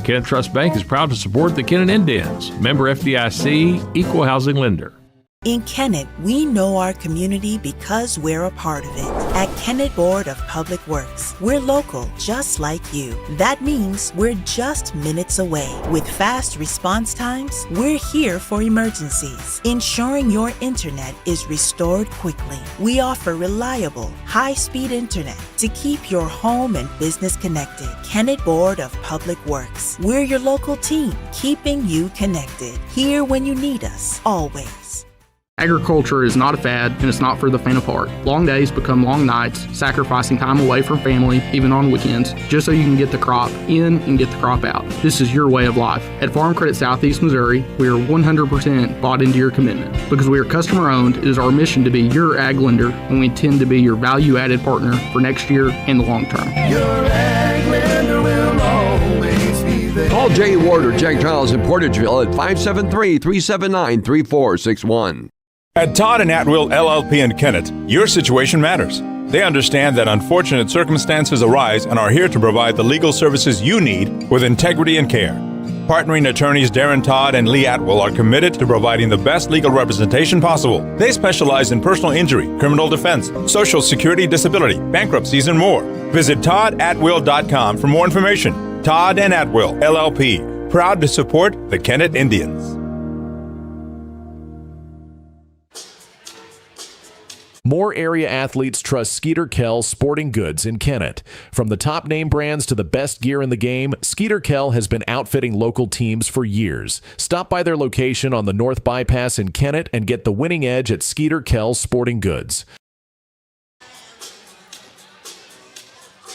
Kennett Trust Bank is proud to support the Kennett Indians, member FDIC, equal housing lender. In Kennett, we know our community because we're a part of it. At Kennett Board of Public Works, we're local, just like you. That means we're just minutes away. With fast response times, we're here for emergencies, ensuring your internet is restored quickly. We offer reliable, high-speed internet to keep your home and business connected. Kennett Board of Public Works, we're your local team, keeping you connected. Here when you need us, always. Agriculture is not a fad, and it's not for the faint of heart. Long days become long nights, sacrificing time away from family, even on weekends, just so you can get the crop in and get the crop out. This is your way of life. At Farm Credit Southeast Missouri, we are 100% bought into your commitment. Because we are customer-owned, it is our mission to be your ag lender, and we intend to be your value-added partner for next year and the long term. Your ag lender will always be there. Call Jay Ward or Jack Giles in Portageville at 573-379-3461. At Todd and Atwill LLP in Kennett, your situation matters. They understand that unfortunate circumstances arise and are here to provide the legal services you need with integrity and care. Partnering attorneys Darren Todd and Lee Atwill are committed to providing the best legal representation possible. They specialize in personal injury, criminal defense, social security, disability, bankruptcies, and more. Visit toddatwill.com for more information. Todd and Atwill LLP, proud to support the Kennett Indians. More area athletes trust Skeeter Kell Sporting Goods in Kennett. From the top name brands to the best gear in the game, Skeeter Kell has been outfitting local teams for years. Stop by their location on the North Bypass in Kennett and get the winning edge at Skeeter Kell Sporting Goods.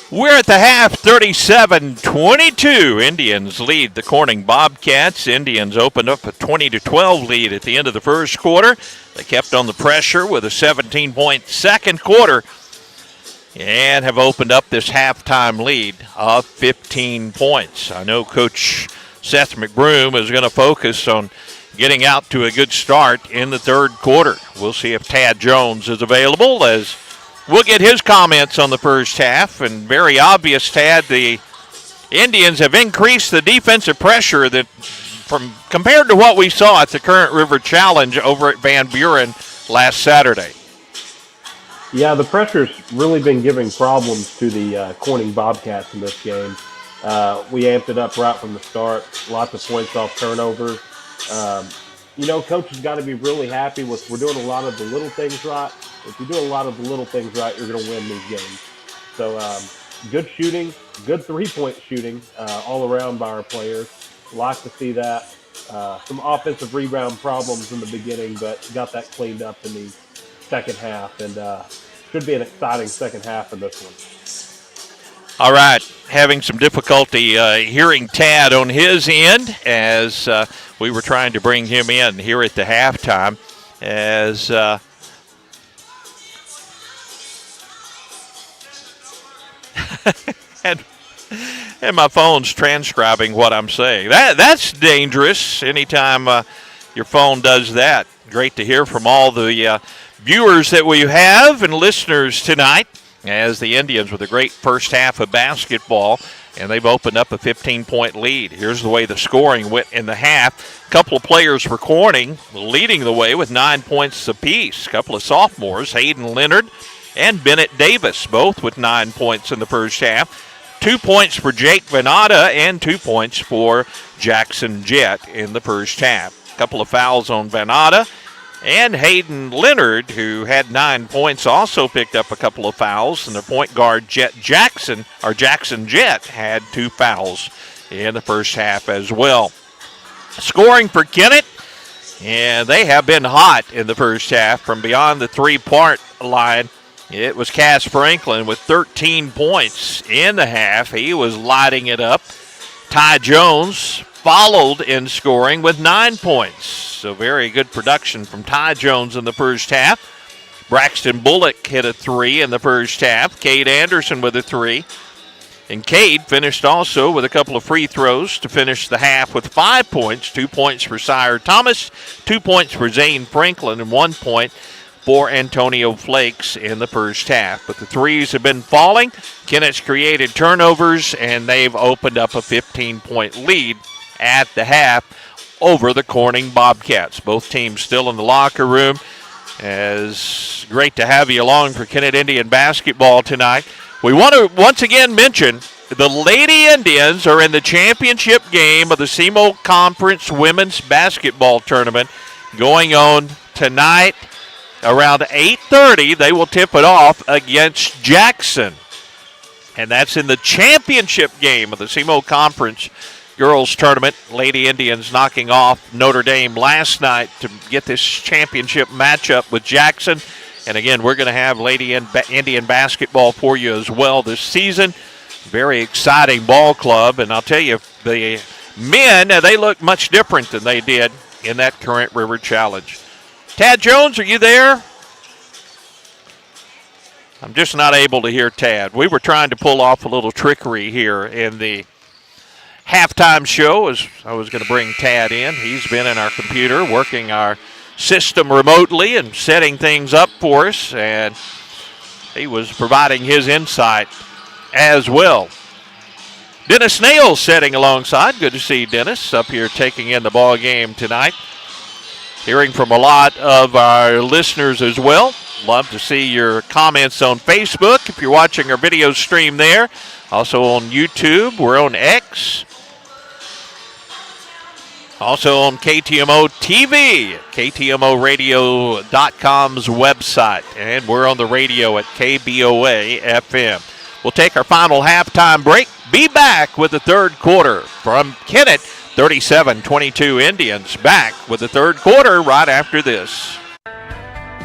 We're at the half, 37-22. Indians lead the Corning Bobcats. Indians opened up a 20-12 lead at the end of the first quarter. They kept on the pressure with a 17-point second quarter and have opened up this halftime lead of 15 points. I know Coach Seth McBroom is going to focus on getting out to a good start in the third quarter. We'll see if Tad Jones is available as we'll get his comments on the first half. And very obvious, Tad, the Indians have increased the defensive pressure that from compared to what we saw at the Current River Challenge over at Van Buren last Saturday. Yeah, the pressure's really been giving problems to the Corning Bobcats in this game. We amped it up right from the start. Lots of points off turnovers. Coach has got to be really happy with we're doing a lot of the little things right. If you do a lot of the little things right, you're going to win these games. So good shooting, good three-point shooting all around by our players. Like to see that. Some offensive rebound problems in the beginning, but got that cleaned up in the second half, and should be an exciting second half of this one. All right, having some difficulty hearing Tad on his end as we were trying to bring him in here at the halftime as and my phone's transcribing what I'm saying. That's dangerous anytime your phone does that. Great to hear from all the viewers that we have and listeners tonight as the Indians with a great first half of basketball, and they've opened up a 15-point lead. Here's the way the scoring went in the half. A couple of players for Corning leading the way with 9 points apiece. A couple of sophomores, Hayden Leonard and Bennett Davis, both with 9 points in the first half. 2 points for Jake Venata and 2 points for Jackson Jett in the first half. A couple of fouls on Venata And Hayden Leonard, who had 9 points, also picked up a couple of fouls. And the point guard, Jackson Jett, had 2 fouls in the first half as well. Scoring for Kennett, and they have been hot in the first half from beyond the three-point line. It was Cass Franklin with 13 points in the half. He was lighting it up. Ty Jones followed in scoring with 9 points. So very good production from Ty Jones in the first half. Braxton Bullock hit a 3 in the first half. Cade Anderson with a 3. And Cade finished also with a couple of free throws to finish the half with 5 points. 2 points for Sire Thomas, 2 points for Zane Franklin, and 1 point for Antonio Flakes in the first half. But the threes have been falling. Kennett's created turnovers, and they've opened up a 15-point lead at the half over the Corning Bobcats. Both teams still in the locker room. It's great to have you along for Kennett Indian basketball tonight. We want to once again mention the Lady Indians are in the championship game of the SEMO Conference Women's Basketball Tournament going on tonight. Around 8:30, they will tip it off against Jackson. And that's in the championship game of the SEMO Conference Girls Tournament. Lady Indians knocking off Notre Dame last night to get this championship matchup with Jackson. And again, we're going to have Lady Indian basketball for you as well this season. Very exciting ball club. And I'll tell you, the men, they look much different than they did in that Current River Challenge. Tad Jones, are you there? I'm just not able to hear Tad. We were trying to pull off a little trickery here in the halftime show as I was going to bring Tad in. He's been in our computer working our system remotely and setting things up for us, and he was providing his insight as well. Dennis Nail setting alongside. Good to see Dennis up here taking in the ball game tonight. Hearing from a lot of our listeners as well. Love to see your comments on Facebook if you're watching our video stream there. Also on YouTube. We're on X. Also on KTMO TV, KTMOradio.com's website. And we're on the radio at KBOA FM. We'll take our final halftime break. Be back with the third quarter from Kennett. 37-22 Indians. Back with the third quarter right after this.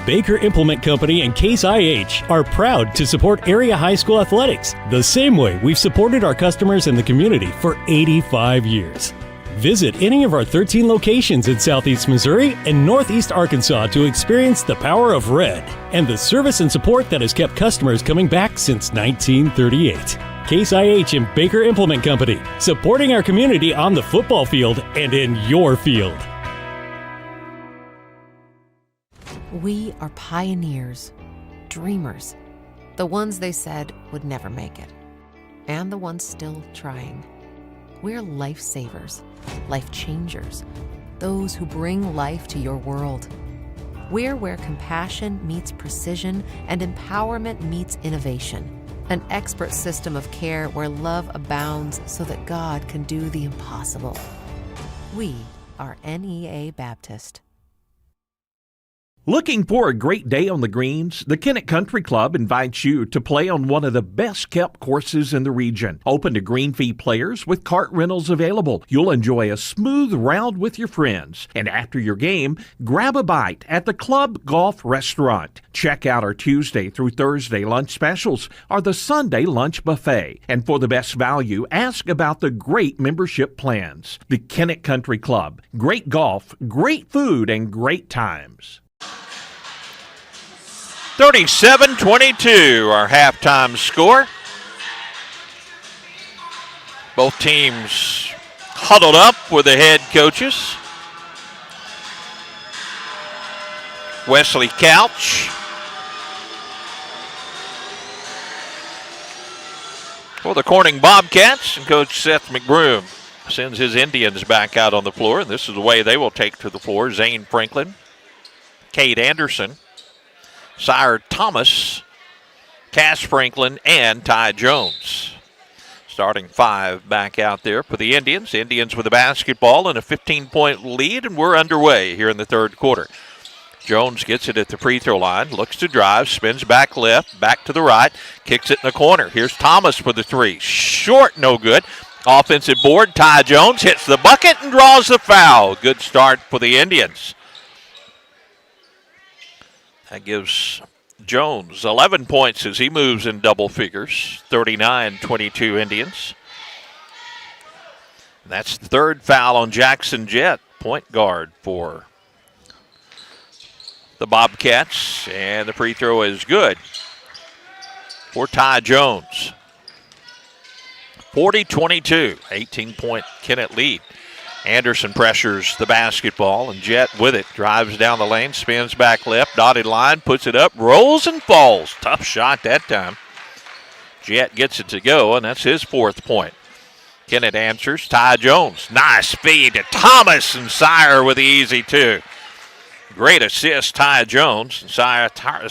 Baker Implement Company and Case IH are proud to support area high school athletics the same way we've supported our customers and the community for 85 years. Visit any of our 13 locations in Southeast Missouri and Northeast Arkansas to experience the power of red and the service and support that has kept customers coming back since 1938. Case IH and Baker Implement Company, supporting our community on the football field and in your field. We are pioneers, dreamers, the ones they said would never make it, and the ones still trying. We're lifesavers, life changers, those who bring life to your world. We're where compassion meets precision and empowerment meets innovation. An expert system of care where love abounds so that God can do the impossible. We are NEA Baptist. Looking for a great day on the greens? The Kennett Country Club invites you to play on one of the best-kept courses in the region. Open to green fee players with cart rentals available. You'll enjoy a smooth round with your friends. And after your game, grab a bite at the Club Golf Restaurant. Check out our Tuesday through Thursday lunch specials or the Sunday lunch buffet. And for the best value, ask about the great membership plans. The Kennett Country Club. Great golf, great food, and great times. 37-22, our halftime score. Both teams huddled up with the head coaches. Wesley Couch for the Corning Bobcats, and Coach Seth McBroom sends his Indians back out on the floor, and this is the way they will take to the floor. Zane Franklin, Cade Anderson, Sire Thomas, Cass Franklin, and Ty Jones. Starting five back out there for the Indians. Indians with the basketball and a 15-point lead, and we're underway here in the third quarter. Jones gets it at the free throw line, looks to drive, spins back left, back to the right, kicks it in the corner. Here's Thomas for the three. Short, no good. Offensive board, Ty Jones hits the bucket and draws the foul. Good start for the Indians. That gives Jones 11 points as he moves in double figures. 39-22 Indians. And that's the third foul on Jackson Jett, point guard for the Bobcats. And the free throw is good for Ty Jones. 40-22, 18-point Kennett lead. Anderson pressures the basketball, and Jett with it. Drives down the lane, spins back left, dotted line, puts it up, rolls and falls. Tough shot that time. Jett gets it to go, and that's his fourth point. Kennett answers. Ty Jones. Nice feed to Thomas, and Sire with the easy two. Great assist, Ty Jones. And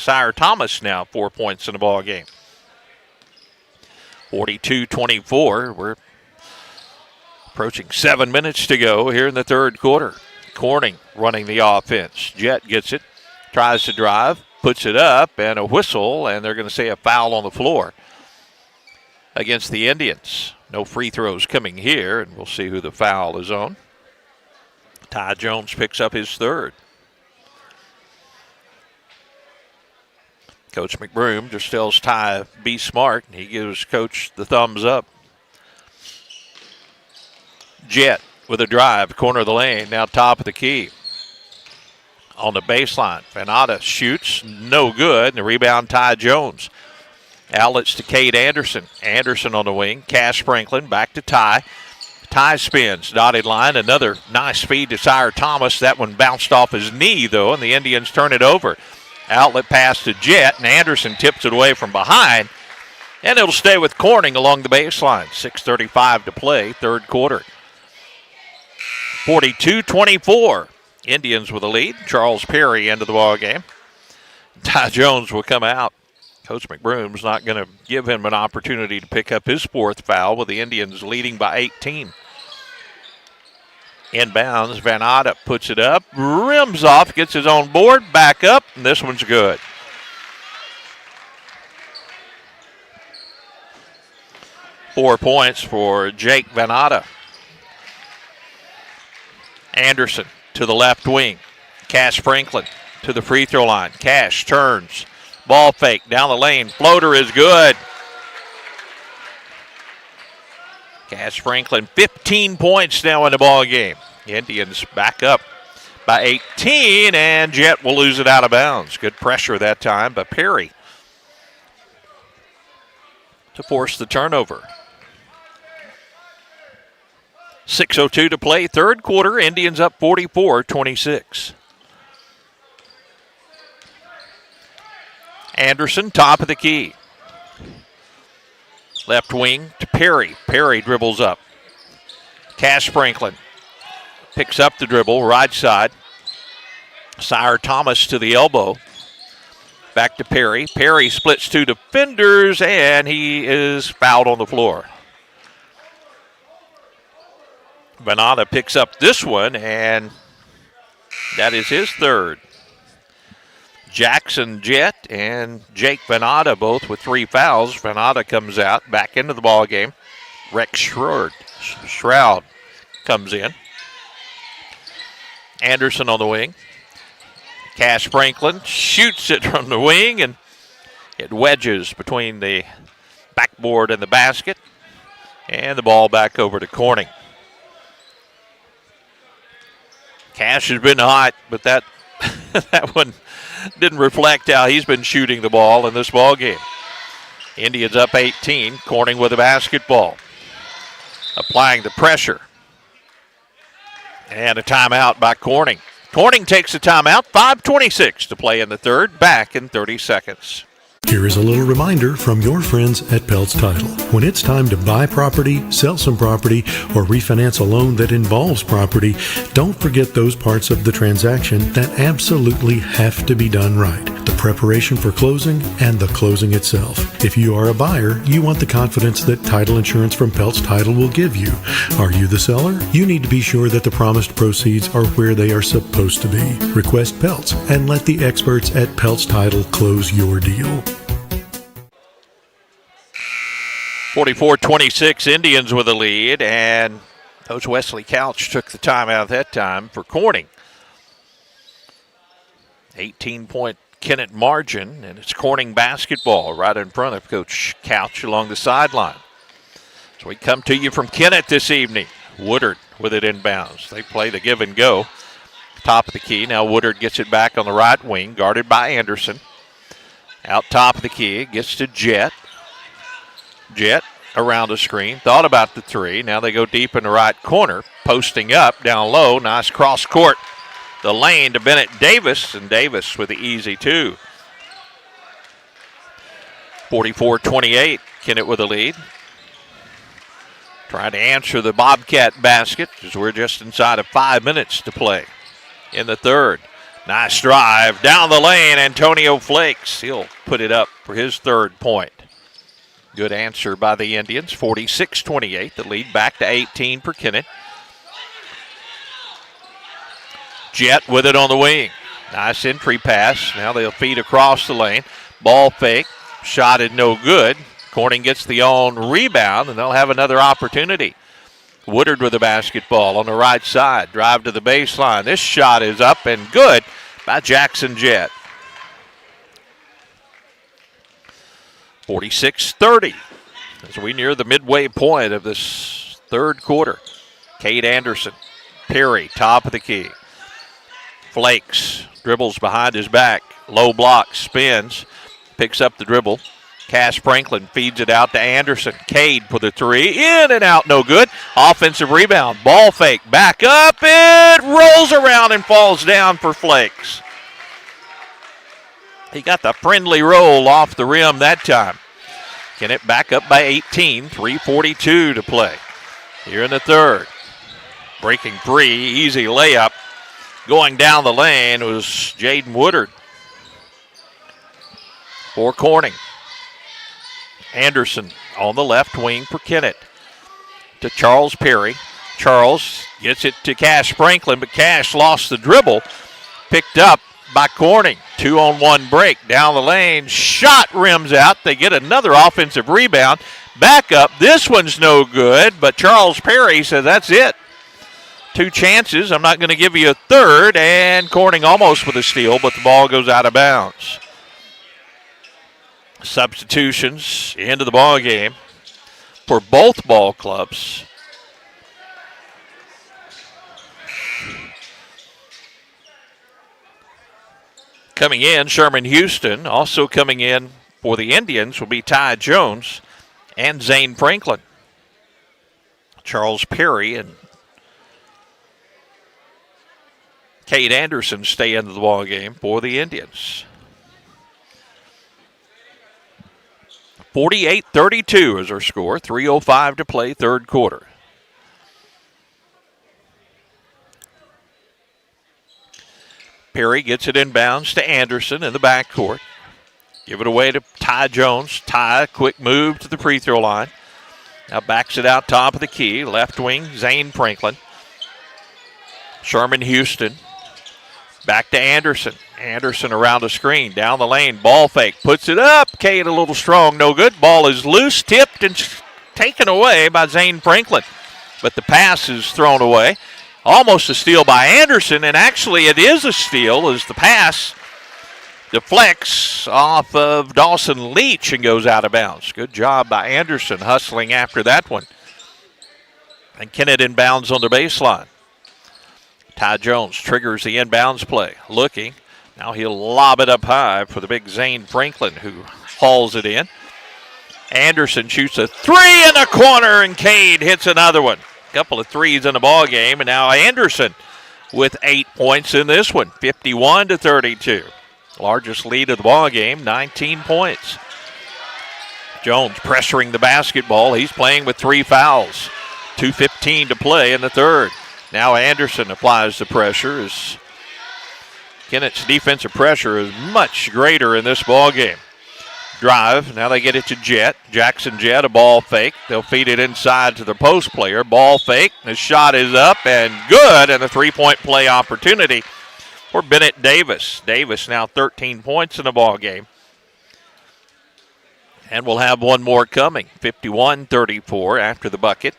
Sire Thomas now 4 points in the ball game. 42-24. We're approaching 7 minutes to go here in the third quarter. Corning running the offense. Jett gets it, tries to drive, puts it up, and a whistle, and they're going to say a foul on the floor against the Indians. No free throws coming here, and we'll see who the foul is on. Ty Jones picks up his third. Coach McBroom just tells Ty, be smart. He gives Coach the thumbs up. Jett with a drive, corner of the lane, now top of the key. On the baseline, Venata shoots, no good, and the rebound, Ty Jones. Outlets to Cade Anderson. Anderson on the wing, Cash Franklin, back to Ty. Ty spins, dotted line, another nice feed to Sire Thomas. That one bounced off his knee, though, and the Indians turn it over. Outlet pass to Jett, and Anderson tips it away from behind, and it'll stay with Corning along the baseline. 6:35 to play, third quarter. 42-24. Indians with a lead. Charles Perry into the ball game. Ty Jones will come out. Coach McBroom's not going to give him an opportunity to pick up his fourth foul with the Indians leading by 18. Inbounds, Venata puts it up, rims off, gets his own board, back up, and this one's good. Four points for Jake Venata. Anderson to the left wing. Cash Franklin to the free throw line. Cash turns. Ball fake down the lane. Floater is good. Cash Franklin, 15 points now in the ball game. Indians back up by 18, and Jett will lose it out of bounds. Good pressure that time by Perry to force the turnover. 6:02 to play, third quarter. Indians up 44-26. Anderson, top of the key. Left wing to Perry. Perry dribbles up. Cash Franklin picks up the dribble, right side. Sire Thomas to the elbow. Back to Perry. Perry splits two defenders, and he is fouled on the floor. Venata picks up this one, and that is his third. Jackson Jett and Jake Venata both with three fouls. Venata comes out, back into the ball game. Rex Shroud comes in. Anderson on the wing. Cash Franklin shoots it from the wing, and it wedges between the backboard and the basket. And the ball back over to Corning. Cash has been hot, but that one didn't reflect how he's been shooting the ball in this ball game. Indians up 18. Corning with the basketball. Applying the pressure. And a timeout by Corning. Corning takes a timeout. 5:26 to play in the third. Back in 30 seconds. Here is a little reminder from your friends at Peltz Title. When it's time to buy property, sell some property, or refinance a loan that involves property, don't forget those parts of the transaction that absolutely have to be done right. The preparation for closing, and the closing itself. If you are a buyer, you want the confidence that title insurance from Peltz Title will give you. Are you the seller? You need to be sure that the promised proceeds are where they are supposed to be. Request Peltz and let the experts at Peltz Title close your deal. 44-26, Indians with a lead, and Coach Wesley Couch took the time out that time for Corning. 18-point Kennett margin, and it's Corning basketball right in front of Coach Couch along the sideline. So we come to you from Kennett this evening. Woodard with it inbounds. They play the give and go. Top of the key. Now Woodard gets it back on the right wing, guarded by Anderson. Out top of the key, gets to Jett. Jett around the screen, thought about the three. Now they go deep in the right corner, posting up, down low. Nice cross court. The lane to Bennett Davis, and Davis with the easy two. 44-28, Kennett with the lead. Trying to answer the Bobcat basket as we're just inside of 5 minutes to play in the third. Nice drive down the lane, Antonio Flakes. He'll put it up for his third point. Good answer by the Indians, 46-28. The lead back to 18 for Kennett. Jett with it on the wing. Nice entry pass. Now they'll feed across the lane. Ball fake. Shot is no good. Corning gets the own rebound, and they'll have another opportunity. Woodard with the basketball on the right side. Drive to the baseline. This shot is up and good by Jackson Jett. 46-30 as we near the midway point of this third quarter. Cade Anderson, Perry, top of the key. Flakes dribbles behind his back. Low block, spins, picks up the dribble. Cash Franklin feeds it out to Anderson. Cade for the three. In and out, no good. Offensive rebound. Ball fake. Back up. It rolls around and falls down for Flakes. He got the friendly roll off the rim that time. Kennett back up by 18. 3:42 to play here in the third. Breaking free. Easy layup. Going down the lane was Jaden Woodard for Corning. Anderson on the left wing for Kennett to Charles Perry. Charles gets it to Cash Franklin, but Cash lost the dribble. Picked up by Corning. 2-on-1 break down the lane. Shot rims out. They get another offensive rebound. Back up. This one's no good, but Charles Perry said that's it. 2 chances. I'm not going to give you a third, and Corning almost with a steal, but the ball goes out of bounds. Substitutions into the ball game for both ball clubs. Coming in, Sherman Houston. Also coming in for the Indians will be Ty Jones and Zane Franklin. Charles Perry and Cade Anderson stay into the ball game for the Indians. 48-32 is our score. 3:05 to play, third quarter. Perry gets it inbounds to Anderson in the backcourt. Give it away to Ty Jones. Ty, quick move to the free throw line. Now backs it out top of the key. Left wing, Zane Franklin. Sherman Houston. Back to Anderson. Anderson around the screen, down the lane, ball fake, puts it up. Cade a little strong, no good. Ball is loose, tipped, and taken away by Zane Franklin. But the pass is thrown away. Almost a steal by Anderson, and actually it is a steal as the pass deflects off of Dawson Leach and goes out of bounds. Good job by Anderson hustling after that one. And Kennett inbounds on the baseline. Ty Jones triggers the inbounds play. Looking. Now he'll lob it up high for the big Zane Franklin, who hauls it in. Anderson shoots a three in the corner, and Cade hits another one. A couple of threes in the ball game, and now Anderson with 8 points in this one, 51-32. Largest lead of the ball game, 19 points. Jones pressuring the basketball. He's playing with 3 fouls. 2:15 to play in the third. Now Anderson applies the pressure as Kennett's defensive pressure is much greater in this ball game. Drive, now they get it to Jett. Jackson Jett, a ball fake. They'll feed it inside to the post player. Ball fake, the shot is up and good, and a three-point play opportunity for Bennett Davis. Davis now 13 points in the ball game. And we'll have one more coming, 51-34 after the bucket.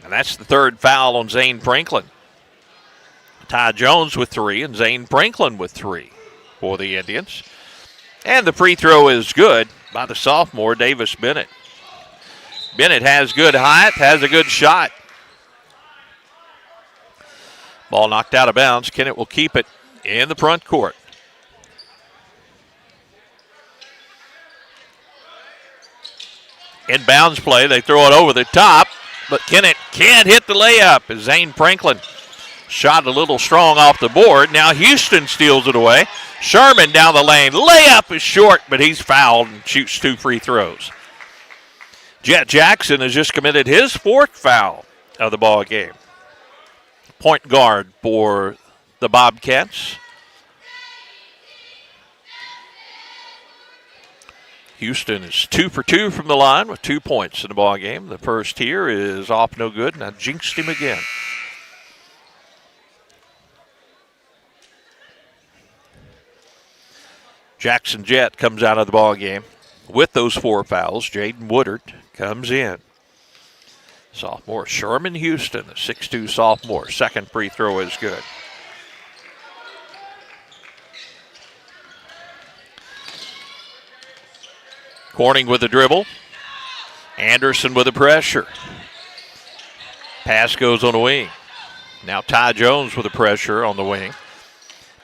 And that's the third foul on Zane Franklin. Ty Jones with 3 and Zane Franklin with 3 for the Indians. And the free throw is good by the sophomore, Davis Bennett. Bennett has good height, has a good shot. Ball knocked out of bounds. Kennett will keep it in the front court. Inbounds play, they throw it over the top, but Kennett can't hit the layup as Zane Franklin shot a little strong off the board. Now Houston steals it away. Sherman down the lane. Layup is short, but he's fouled and shoots 2 free throws. Jet Jackson has just committed his 4th foul of the ball game. Point guard for the Bobcats. Houston is 2 for 2 from the line with 2 points in the ball game. The first here is off no good, and I jinxed him again. Jackson Jett comes out of the ball game with those 4 fouls. Jaden Woodard comes in. Sophomore Sherman Houston, the 6'2 sophomore. Second free throw is good. Corning with the dribble. Anderson with the pressure. Pass goes on the wing. Now Ty Jones with the pressure on the wing.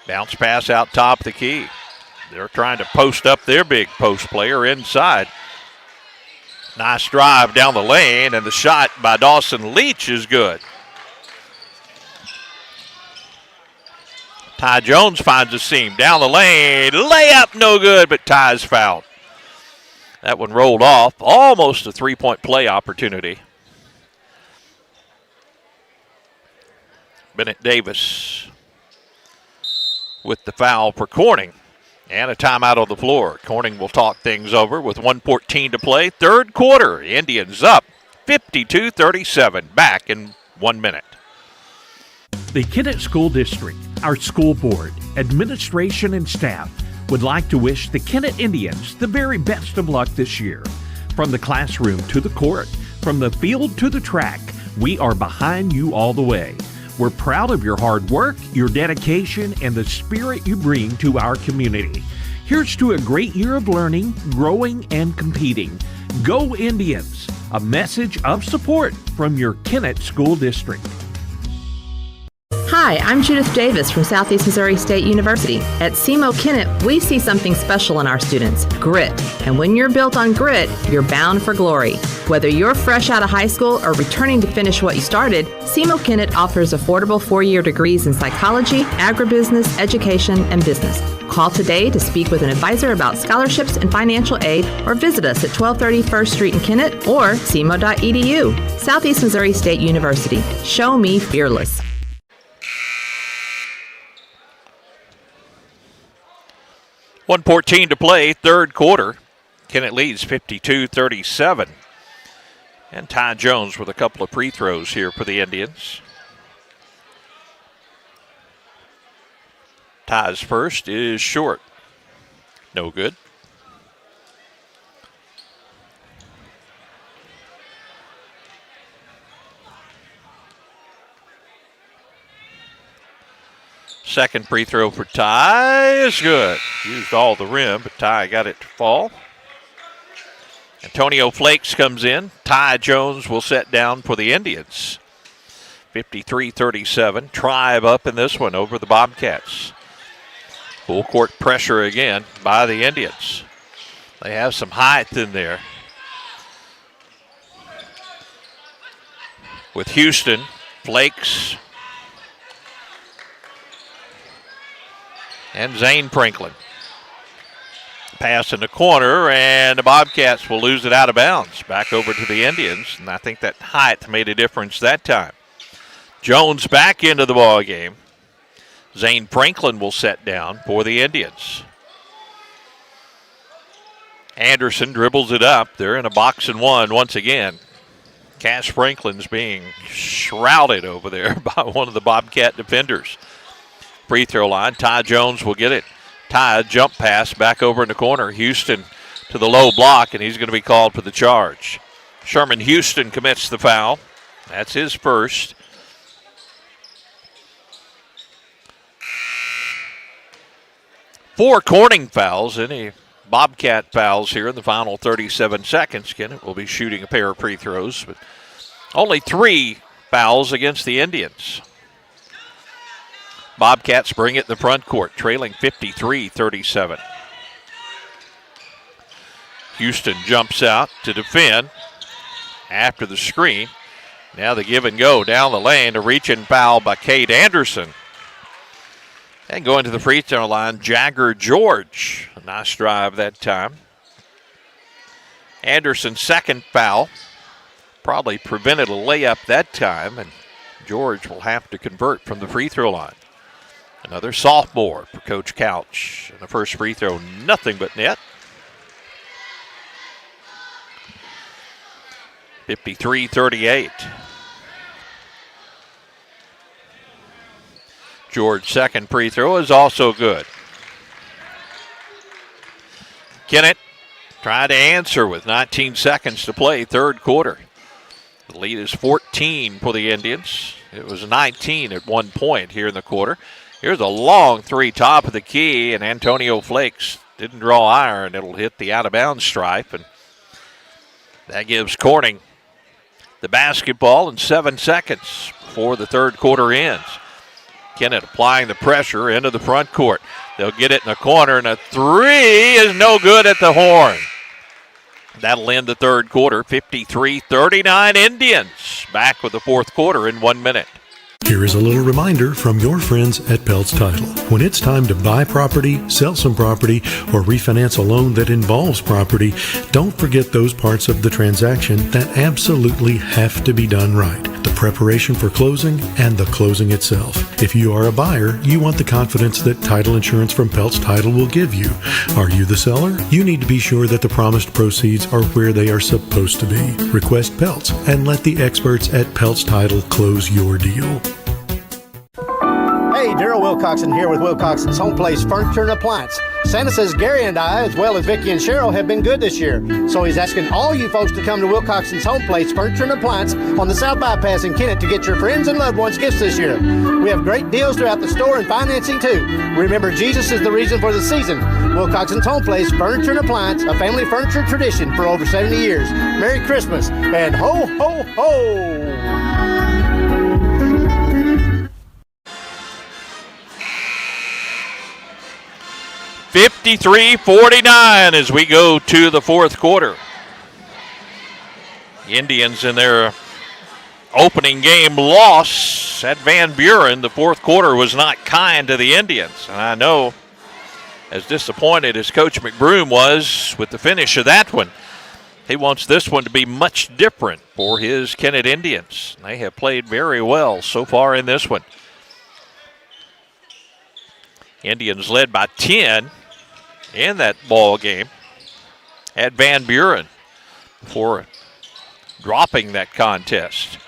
Bounce pass out top of the key. They're trying to post up their big post player inside. Nice drive down the lane, and the shot by Dawson Leach is good. Ty Jones finds a seam down the lane. Layup no good, but Ty's fouled. That one rolled off. Almost a 3-point play opportunity. Bennett Davis with the foul for Corning. And a timeout on the floor. Corning will talk things over with 1:14 to play. Third quarter. Indians up 52-37. Back in 1 minute. The Kennett School District, our school board, administration, and staff would like to wish the Kennett Indians the very best of luck this year. From the classroom to the court, from the field to the track, we are behind you all the way. We're proud of your hard work, your dedication, and the spirit you bring to our community. Here's to a great year of learning, growing, and competing. Go Indians! A message of support from your Kennett School District. Hi, I'm Judith Davis from Southeast Missouri State University. At SEMO Kennett, we see something special in our students, grit. And when you're built on grit, you're bound for glory. Whether you're fresh out of high school or returning to finish what you started, SEMO Kennett offers affordable 4-year degrees in psychology, agribusiness, education, and business. Call today to speak with an advisor about scholarships and financial aid, or visit us at 1230 First Street in Kennett or SEMO.edu. Southeast Missouri State University. Show me fearless. 1:14 to play, third quarter. Kennett leads 52-37. And Ty Jones with a couple of free throws here for the Indians. Ty's first is short. No good. Second free throw for Ty is good. Used all the rim, but Ty got it to fall. Antonio Flakes comes in. Ty Jones will set down for the Indians. 53-37. Tribe up in this one over the Bobcats. Full court pressure again by the Indians. They have some height in there. With Houston, Flakes, and Zane Franklin. Pass in the corner, and the Bobcats will lose it out of bounds. Back over to the Indians, and I think that height made a difference that time. Jones back into the ball game. Zane Franklin will set down for the Indians. Anderson dribbles it up. They're in a box and one once again. Cash Franklin's being shrouded over there by one of the Bobcat defenders. Free throw line. Ty Jones will get it. Ty, jump pass back over in the corner. Houston to the low block, and he's going to be called for the charge. Sherman Houston commits the foul. That's his first. Four Corning fouls. Any Bobcat fouls here in the final 37 seconds. Kennett will be shooting a pair of free throws, but only 3 fouls against the Indians. Bobcats bring it in the front court, trailing 53-37. Houston jumps out to defend after the screen. Now the give and go down the lane, a reach-in foul by Cade Anderson. And going to the free throw line, Jagger George. A nice drive that time. Anderson's second foul probably prevented a layup that time, and George will have to convert from the free throw line. Another sophomore for Coach Couch. And the first free throw, nothing but net. 53-38. George's second free throw is also good. Kennett tried to answer with 19 seconds to play, third quarter. The lead is 14 for the Indians. It was 19 at one point here in the quarter. Here's a long three, top of the key, and Antonio Flakes didn't draw iron. It'll hit the out-of-bounds stripe, and that gives Corning the basketball in 7 seconds before the third quarter ends. Kennett applying the pressure into the front court. They'll get it in the corner, and a three is no good at the horn. That'll end the third quarter, 53-39 Indians. Back with the fourth quarter in 1 minute. Here is a little reminder from your friends at Peltz Title. When it's time to buy property, sell some property, or refinance a loan that involves property, don't forget those parts of the transaction that absolutely have to be done right. The preparation for closing and the closing itself. If you are a buyer, you want the confidence that title insurance from Peltz Title will give you. Are you the seller? You need to be sure that the promised proceeds are where they are supposed to be. Request Peltz and let the experts at Peltz Title close your deal. Hey, Daryl Wilcoxon here with Wilcoxon's Home Place Furniture and Appliance. Santa says Gary and I, as well as Vicki and Cheryl, have been good this year. So he's asking all you folks to come to Wilcoxon's Home Place Furniture and Appliance on the South Bypass in Kennett to get your friends and loved ones gifts this year. We have great deals throughout the store and financing too. Remember, Jesus is the reason for the season. Wilcoxon's Home Place Furniture and Appliance, a family furniture tradition for over 70 years. Merry Christmas and ho, ho, ho! 53-49 as we go to the fourth quarter. The Indians in their opening game loss at Van Buren. The fourth quarter was not kind to the Indians. And I know as disappointed as Coach McBroom was with the finish of that one, he wants this one to be much different for his Kennett Indians. They have played very well so far in this one. Indians led by 10 in that ball game at Van Buren before dropping that contest.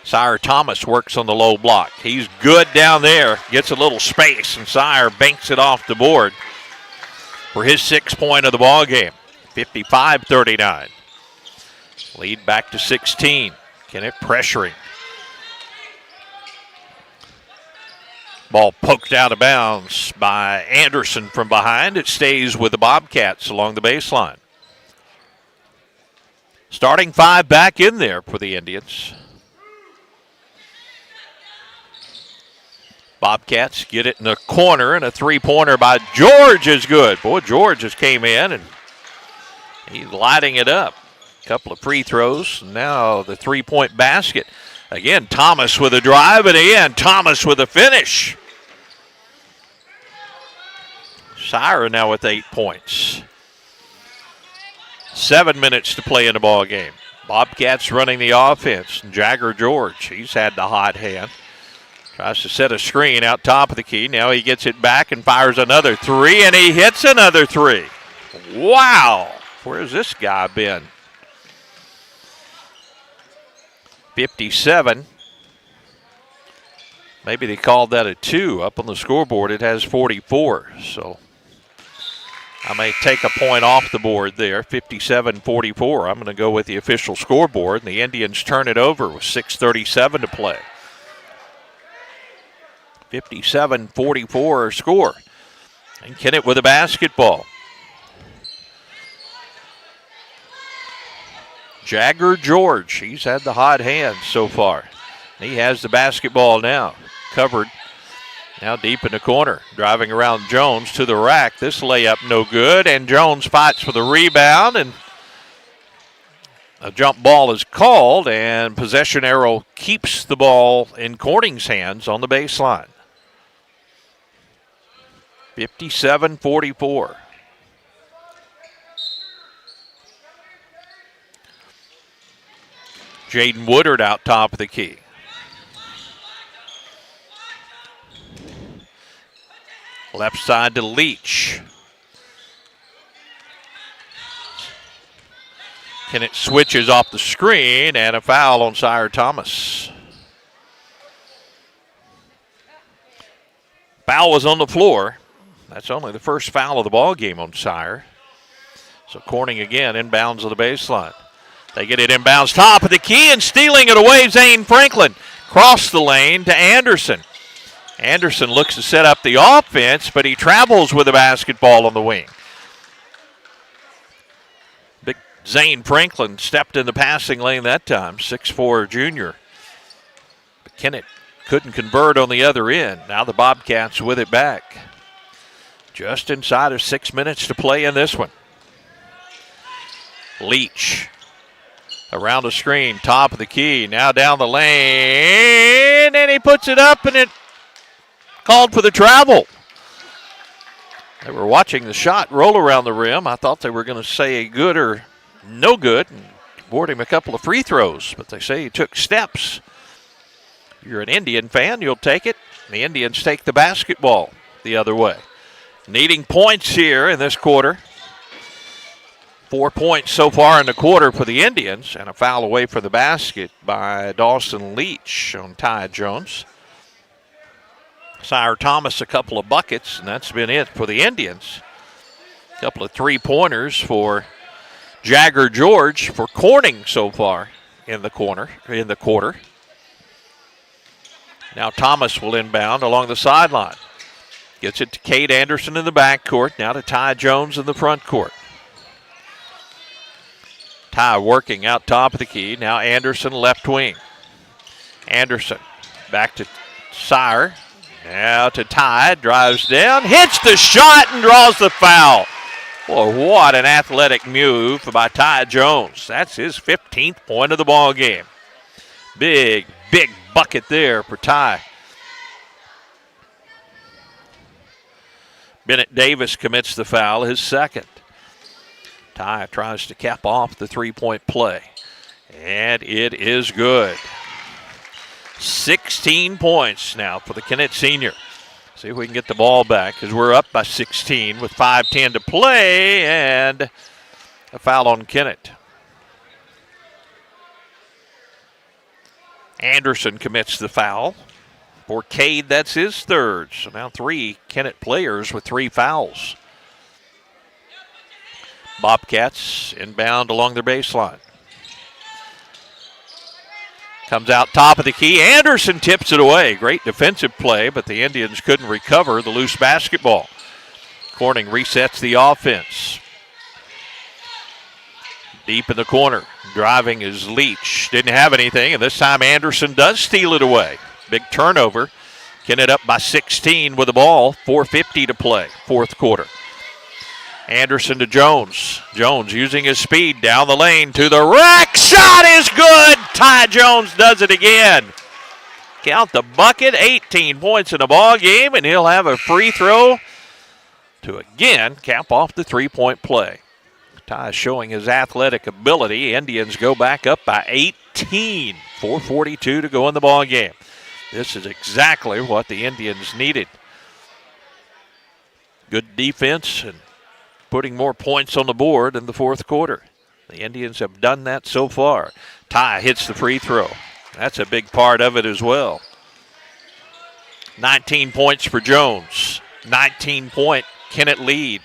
Sire Thomas works on the low block. He's good down there, gets a little space, and Sire banks it off the board for his 6th point of the ball game. 55-39. Lead back to 16. Kennett pressuring. Ball poked out of bounds by Anderson from behind. It stays with the Bobcats along the baseline. Starting 5 back in there for the Indians. Bobcats get it in the corner, and a three-pointer by George is good. Boy, George just came in, and he's lighting it up. A couple of free throws. Now the three-point basket. Again, Thomas with a drive, and again, Thomas with a finish. Sire now with 8 points. 7 minutes to play in the ball game. Bobcats running the offense. Jagger George, he's had the hot hand. Tries to set a screen out top of the key. Now he gets it back and fires another three, and he hits another three. Wow. Where's this guy been? 57. Maybe they called that a 2. Up on the scoreboard, it has 44. So I may take a point off the board there, 57-44. I'm going to go with the official scoreboard, and the Indians turn it over with 6:37 to play. 57-44 score. And Kennett with a basketball. Jagger George, he's had the hot hand so far. He has the basketball now. Covered. Now deep in the corner. Driving around Jones to the rack. This layup no good. And Jones fights for the rebound. And a jump ball is called. And possession arrow keeps the ball in Corning's hands on the baseline. 57-44. Jaden Woodard out top of the key. Left side to Leach. Kennett switches off the screen, and a foul on Sire Thomas. Foul was on the floor. That's only the first foul of the ball game on Sire. So Corning again inbounds of the baseline. They get it inbounds top of the key, and stealing it away, Zane Franklin. Cross the lane to Anderson. Anderson looks to set up the offense, but he travels with the basketball on the wing. Big Zane Franklin stepped in the passing lane that time, 6'4" junior. But Kennett couldn't convert on the other end. Now the Bobcats with it back. Just inside of 6 minutes to play in this one. Leach around the screen, top of the key, now down the lane, and he puts it up, and it called for the travel. They were watching the shot roll around the rim. I thought they were going to say good or no good and award him a couple of free throws, but they say he took steps. If you're an Indian fan, you'll take it. The Indians take the basketball the other way. Needing points here in this quarter. 4 points so far in the quarter for the Indians, and a foul away for the basket by Dawson Leach on Ty Jones. Sire Thomas a couple of buckets, and that's been it for the Indians. A couple of three-pointers for Jagger George for Corning so far in the quarter. Now Thomas will inbound along the sideline. Gets it to Cade Anderson in the backcourt. Now to Ty Jones in the front court. Ty working out top of the key. Now Anderson left wing. Anderson back to Sire. Now to Ty. Drives down. Hits the shot and draws the foul. Boy, what an athletic move by Ty Jones. That's his 15th point of the ball game. Big bucket there for Ty. Bennett Davis commits the foul, his second. Ty tries to cap off the three-point play, and it is good. 16 points now for the Kennett senior. See if we can get the ball back, because we're up by 16 with 5:10 to play, and a foul on Kennett. Anderson commits the foul. For Cade, that's his third. So now 3 Kennett players with 3 fouls. Bobcats inbound along their baseline. Comes out top of the key. Anderson tips it away. Great defensive play, but the Indians couldn't recover the loose basketball. Corning resets the offense. Deep in the corner. Driving is Leach. Didn't have anything, and this time Anderson does steal it away. Big turnover. Kennett up by 16 with the ball. 4:50 to play, fourth quarter. Anderson to Jones. Jones using his speed down the lane to the rack. Shot is good. Ty Jones does it again. Count the bucket. 18 points in the ball game, and he'll have a free throw to again cap off the three-point play. Ty showing his athletic ability. Indians go back up by 18. 4:42 to go in the ball game. This is exactly what the Indians needed. Good defense and putting more points on the board in the fourth quarter. The Indians have done that so far. Ty hits the free throw. That's a big part of it as well. 19 points for Jones. 19-point Kennett lead.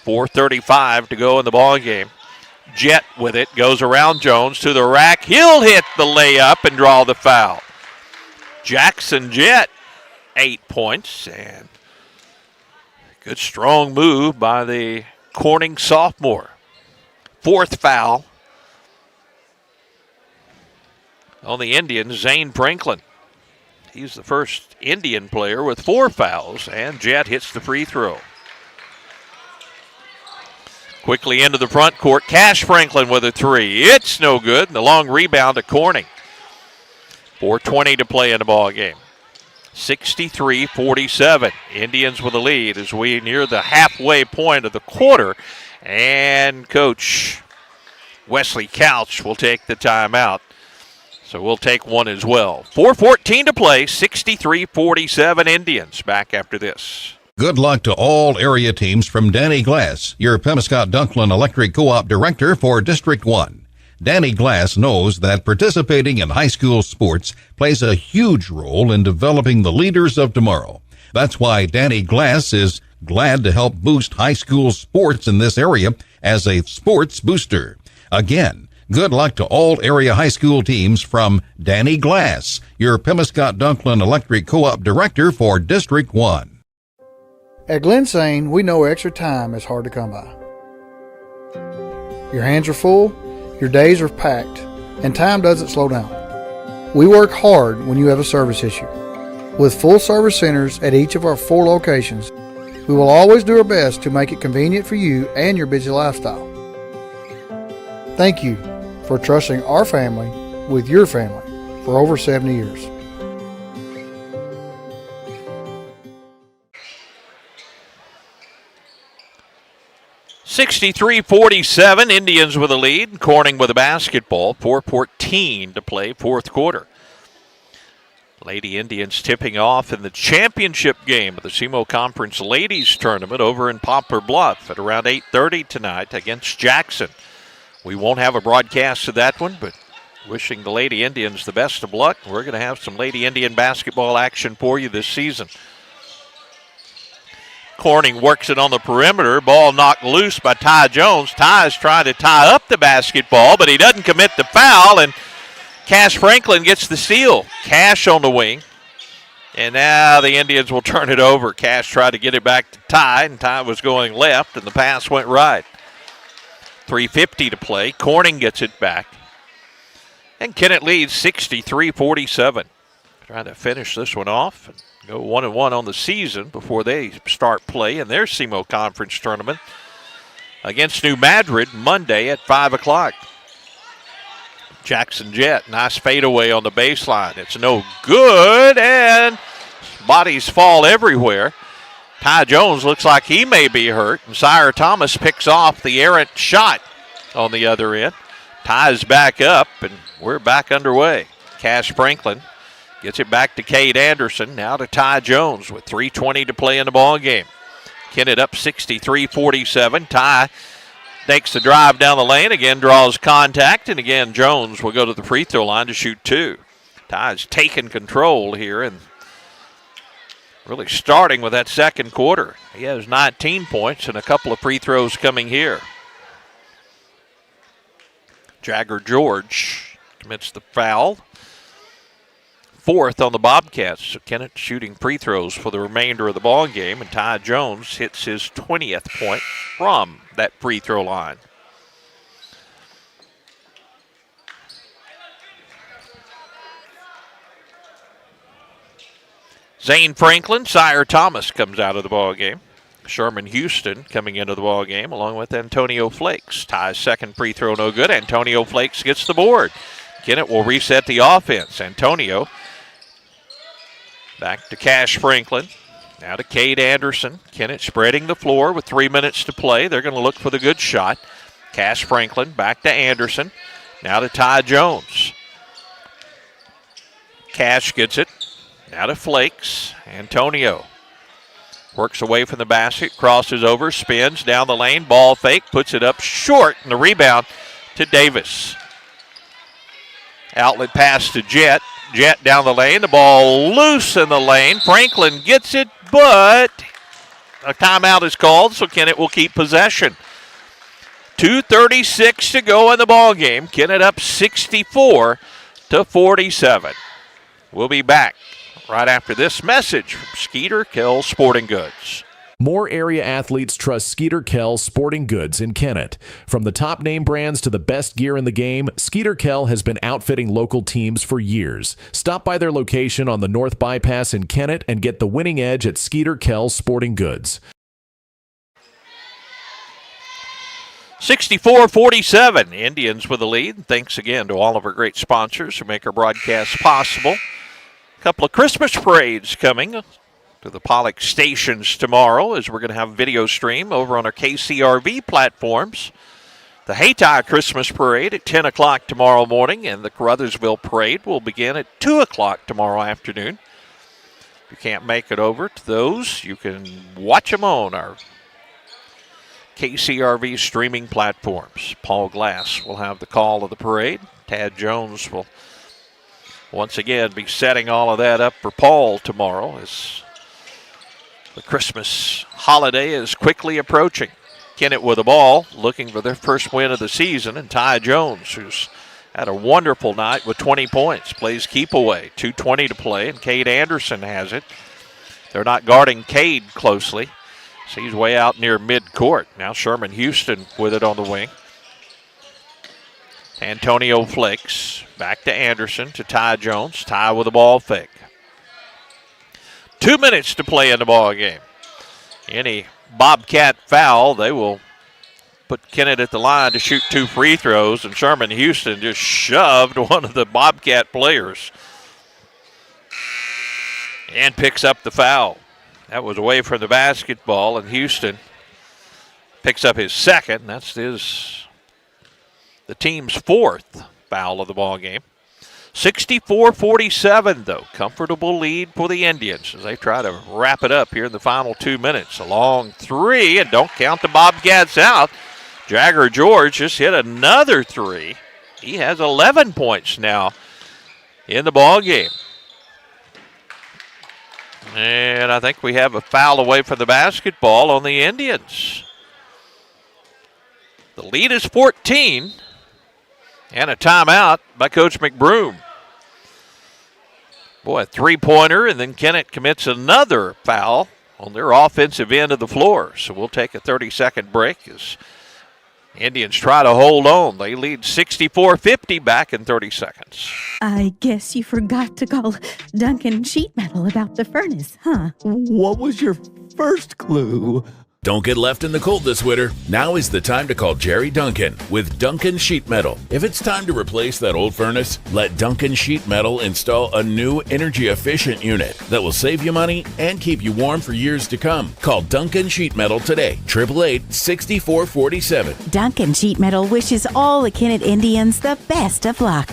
4:35 to go in the ball game. Jett with it, goes around Jones to the rack. He'll hit the layup and draw the foul. Jackson Jett, 8 points, and good strong move by the Corning sophomore. Fourth foul on the Indians, Zane Franklin. He's the first Indian player with 4 fouls, and Jett hits the free throw. Quickly into the front court, Cash Franklin with a 3. It's no good, and the long rebound to Corning. 4:20 to play in the ball game. 63-47. Indians with a lead as we near the halfway point of the quarter. And Coach Wesley Couch will take the timeout. So we'll take one as well. 4:14 to play, 63-47 Indians. Back after this. Good luck to all area teams from Danny Glass, your Pemiscot-Dunklin Electric Co-op Director for District 1. Danny Glass knows that participating in high school sports plays a huge role in developing the leaders of tomorrow. That's why Danny Glass is glad to help boost high school sports in this area as a sports booster. Again, good luck to all area high school teams from Danny Glass, your Pemiscot-Dunklin Electric Co-op Director for District 1. At Glensane, we know extra time is hard to come by. Your hands are full, your days are packed, and time doesn't slow down. We work hard when you have a service issue. With full service centers at each of our 4 locations, we will always do our best to make it convenient for you and your busy lifestyle. Thank you for trusting our family with your family for over 70 years. (63-47) Indians with a lead. Corning with a basketball. 4:14 to play, fourth quarter. Lady Indians tipping off in the championship game of the SEMO Conference Ladies Tournament over in Poplar Bluff at around 8:30 tonight against Jackson. We won't have a broadcast of that one, but wishing the Lady Indians the best of luck. We're going to have some Lady Indian basketball action for you this season. Corning works it on the perimeter. Ball knocked loose by Ty Jones. Ty is trying to tie up the basketball, but he doesn't commit the foul, and Cash Franklin gets the steal. Cash on the wing. And now the Indians will turn it over. Cash tried to get it back to Ty, and Ty was going left, and the pass went right. 3:50 to play. Corning gets it back. And Kennett leads 63-47. Trying to finish this one off and go 1-1 on the season before they start play in their SEMO Conference tournament against New Madrid Monday at 5 o'clock. Jackson Jett, nice fadeaway on the baseline. It's no good, and bodies fall everywhere. Ty Jones looks like he may be hurt, and Sire Thomas picks off the errant shot on the other end. Ty's back up, and we're back underway. Cash Franklin gets it back to Cade Anderson, now to Ty Jones with 3:20 to play in the ball game. Kennett up 63-47. Ty takes the drive down the lane, again draws contact, and again Jones will go to the free throw line to shoot 2. Ty's taken control here and really starting with that second quarter. He has 19 points and a couple of free throws coming here. Jagger George commits the foul. 4th on the Bobcats. So Kennett shooting free throws for the remainder of the ball game, and Ty Jones hits his 20th point from that free throw line. Zane Franklin, Sire Thomas comes out of the ball game. Sherman Houston coming into the ball game along with Antonio Flakes. Ty's second free throw no good. Antonio Flakes gets the board. Kennett will reset the offense. Antonio back to Cash Franklin. Now to Cade Anderson. Kennett spreading the floor with 3 minutes to play. They're going to look for the good shot. Cash Franklin back to Anderson. Now to Ty Jones. Cash gets it. Now to Flakes. Antonio works away from the basket, crosses over, spins down the lane, ball fake, puts it up short, and the rebound to Davis. Outlet pass to Jet. Jet down the lane, the ball loose in the lane. Franklin gets it, but a timeout is called, so Kennett will keep possession. 2:36 to go in the ball game. Kennett up 64-47. We'll be back right after this message from Skeeter Kell Sporting Goods. More area athletes trust Skeeter Kell Sporting Goods in Kennett. From the top name brands to the best gear in the game, Skeeter Kell has been outfitting local teams for years. Stop by their location on the North Bypass in Kennett and get the winning edge at Skeeter Kell Sporting Goods. 64-47, Indians with the lead. Thanks again to all of our great sponsors who make our broadcast possible. A couple of Christmas parades coming to the Pollock stations tomorrow, as we're going to have a video stream over on our KCRV platforms. The Hayti Christmas Parade at 10 o'clock tomorrow morning, and the Caruthersville Parade will begin at 2 o'clock tomorrow afternoon. If you can't make it over to those, you can watch them on our KCRV streaming platforms. Paul Glass will have the call of the parade. Tad Jones will once again be setting all of that up for Paul tomorrow, as the Christmas holiday is quickly approaching. Kennett with the ball, looking for their first win of the season, and Ty Jones, who's had a wonderful night with 20 points, plays keep away. 2:20 to play, and Cade Anderson has it. They're not guarding Cade closely, so he's way out near midcourt. Now Sherman Houston with it on the wing. Antonio Flakes, back to Anderson, to Ty Jones. Ty with the ball fake. 2 minutes to play in the ball game. Any Bobcat foul, they will put Kennett at the line to shoot 2 free throws, and Sherman Houston just shoved one of the Bobcat players and picks up the foul. That was away from the basketball, and Houston picks up his second. That's the team's 4th foul of the ball game. 64-47, though. Comfortable lead for the Indians as they try to wrap it up here in the final 2 minutes. A long three, and don't count the Bobcats out. Jagger George just hit another three. He has 11 points now in the ball game. And I think we have a foul away from the basketball on the Indians. The lead is 14. And a timeout by Coach McBroom. Boy, a three-pointer, and then Kennett commits another foul on their offensive end of the floor. So we'll take a 30-second break as Indians try to hold on. They lead 64-50 back in 30 seconds. I guess you forgot to call Duncan Sheet Metal about the furnace, huh? What was your first clue? Don't get left in the cold this winter. Now is the time to call Jerry Duncan with Duncan Sheet Metal. If it's time to replace that old furnace, let Duncan Sheet Metal install a new energy-efficient unit that will save you money and keep you warm for years to come. Call Duncan Sheet Metal today, 888-6447. Duncan Sheet Metal wishes all the Kennett Indians the best of luck.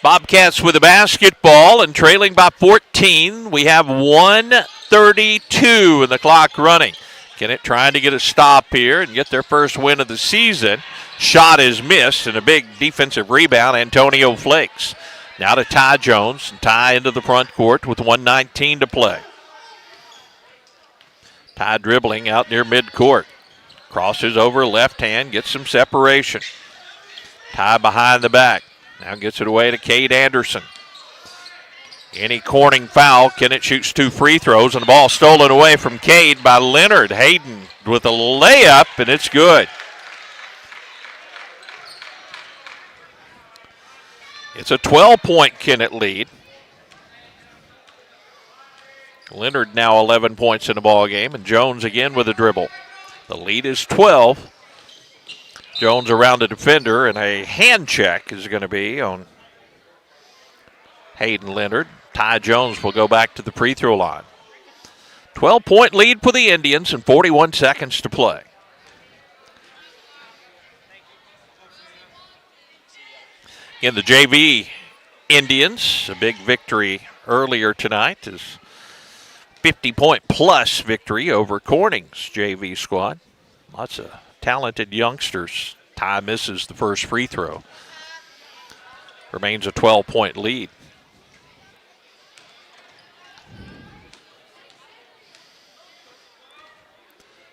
Bobcats with the basketball and trailing by 14. We have 1:32 and the clock running. Kennett trying to get a stop here and get their first win of the season. Shot is missed, and a big defensive rebound, Antonio Flakes. Now to Ty Jones, and Ty into the front court with 1:19 to play. Ty dribbling out near midcourt. Crosses over left hand, gets some separation. Ty behind the back. Now gets it away to Cade Anderson. Any Corning foul, Kennett shoots 2 free throws, and the ball stolen away from Cade by Leonard. Hayden with a layup, and it's good. It's a 12-point Kennett lead. Leonard now 11 points in the ball game, and Jones again with a dribble. The lead is 12. Jones around the defender, and a hand check is going to be on Hayden Leonard. Ty Jones will go back to the free throw line. 12-point lead for the Indians and 41 seconds to play. In the JV Indians. A big victory earlier tonight is 50-point plus victory over Corning's JV squad. Lots of talented youngsters. Ty misses the first free throw. Remains a 12-point lead.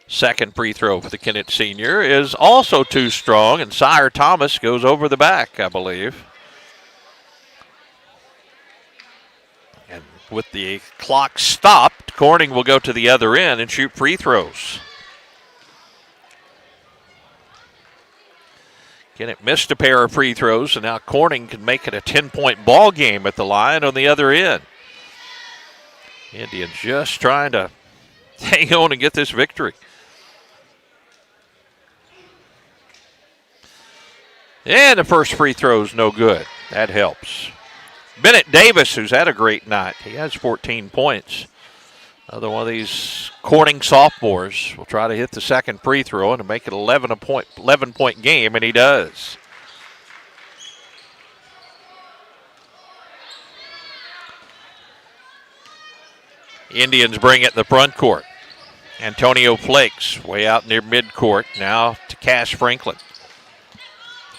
Second free throw for the Kennett senior is also too strong, and Sire Thomas goes over the back, I believe. And with the clock stopped, Corning will go to the other end and shoot free throws. Kennett missed a pair of free throws, and now Corning can make it a 10-point ball game at the line on the other end. Indians just trying to hang on and get this victory. And the first free throw is no good. That helps. Bennett Davis, who's had a great night, he has 14 points. Another one of these Corning sophomores will try to hit the second free throw and make it 11-point game, and he does. Indians bring it in the front court. Antonio Flakes way out near midcourt. Now to Cash Franklin.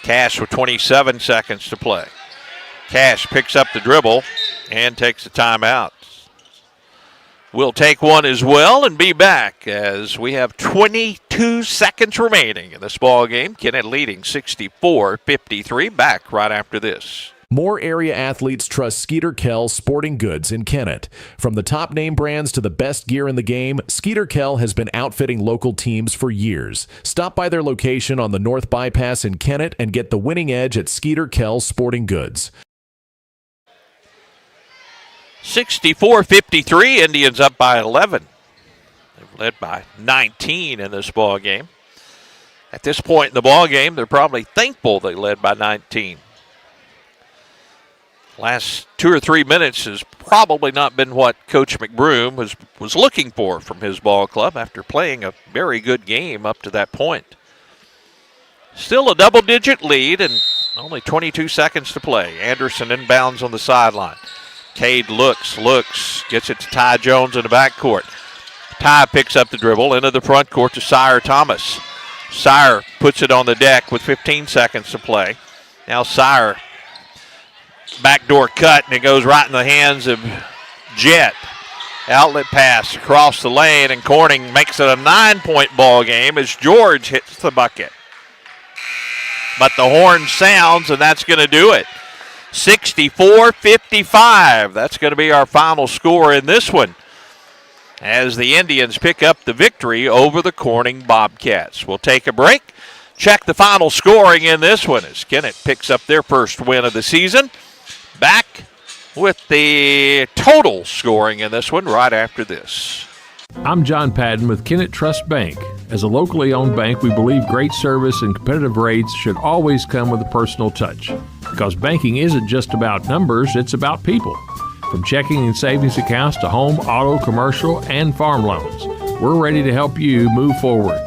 Cash with 27 seconds to play. Cash picks up the dribble and takes a timeout. We'll take one as well and be back as we have 22 seconds remaining in this ball game. Kennett leading 64-53. Back right after this. More area athletes trust Skeeter Kell Sporting Goods in Kennett. From the top name brands to the best gear in the game, Skeeter Kell has been outfitting local teams for years. Stop by their location on the North Bypass in Kennett and get the winning edge at Skeeter Kell Sporting Goods. 64-53, Indians up by 11. They've led by 19 in this ball game. At this point in the ball game, they're probably thankful they led by 19. Last 2 or 3 minutes has probably not been what Coach McBroom was looking for from his ball club after playing a very good game up to that point. Still a double-digit lead and only 22 seconds to play. Anderson inbounds on the sideline. Cade looks, gets it to Ty Jones in the backcourt. Ty picks up the dribble into the front court to Sire Thomas. Sire puts it on the deck with 15 seconds to play. Now Sire, backdoor cut, and it goes right in the hands of Jett. Outlet pass across the lane, and Corning makes it a 9-point ball game as George hits the bucket. But the horn sounds, and that's going to do it. 64-55. That's going to be our final score in this one as the Indians pick up the victory over the Corning Bobcats. We'll take a break, check the final scoring in this one as Kennett picks up their first win of the season. Back with the total scoring in this one right after this. I'm John Padden with Kennett Trust Bank. As a locally owned bank, we believe great service and competitive rates should always come with a personal touch. Because banking isn't just about numbers, it's about people. From checking and savings accounts to home, auto, commercial, and farm loans, we're ready to help you move forward.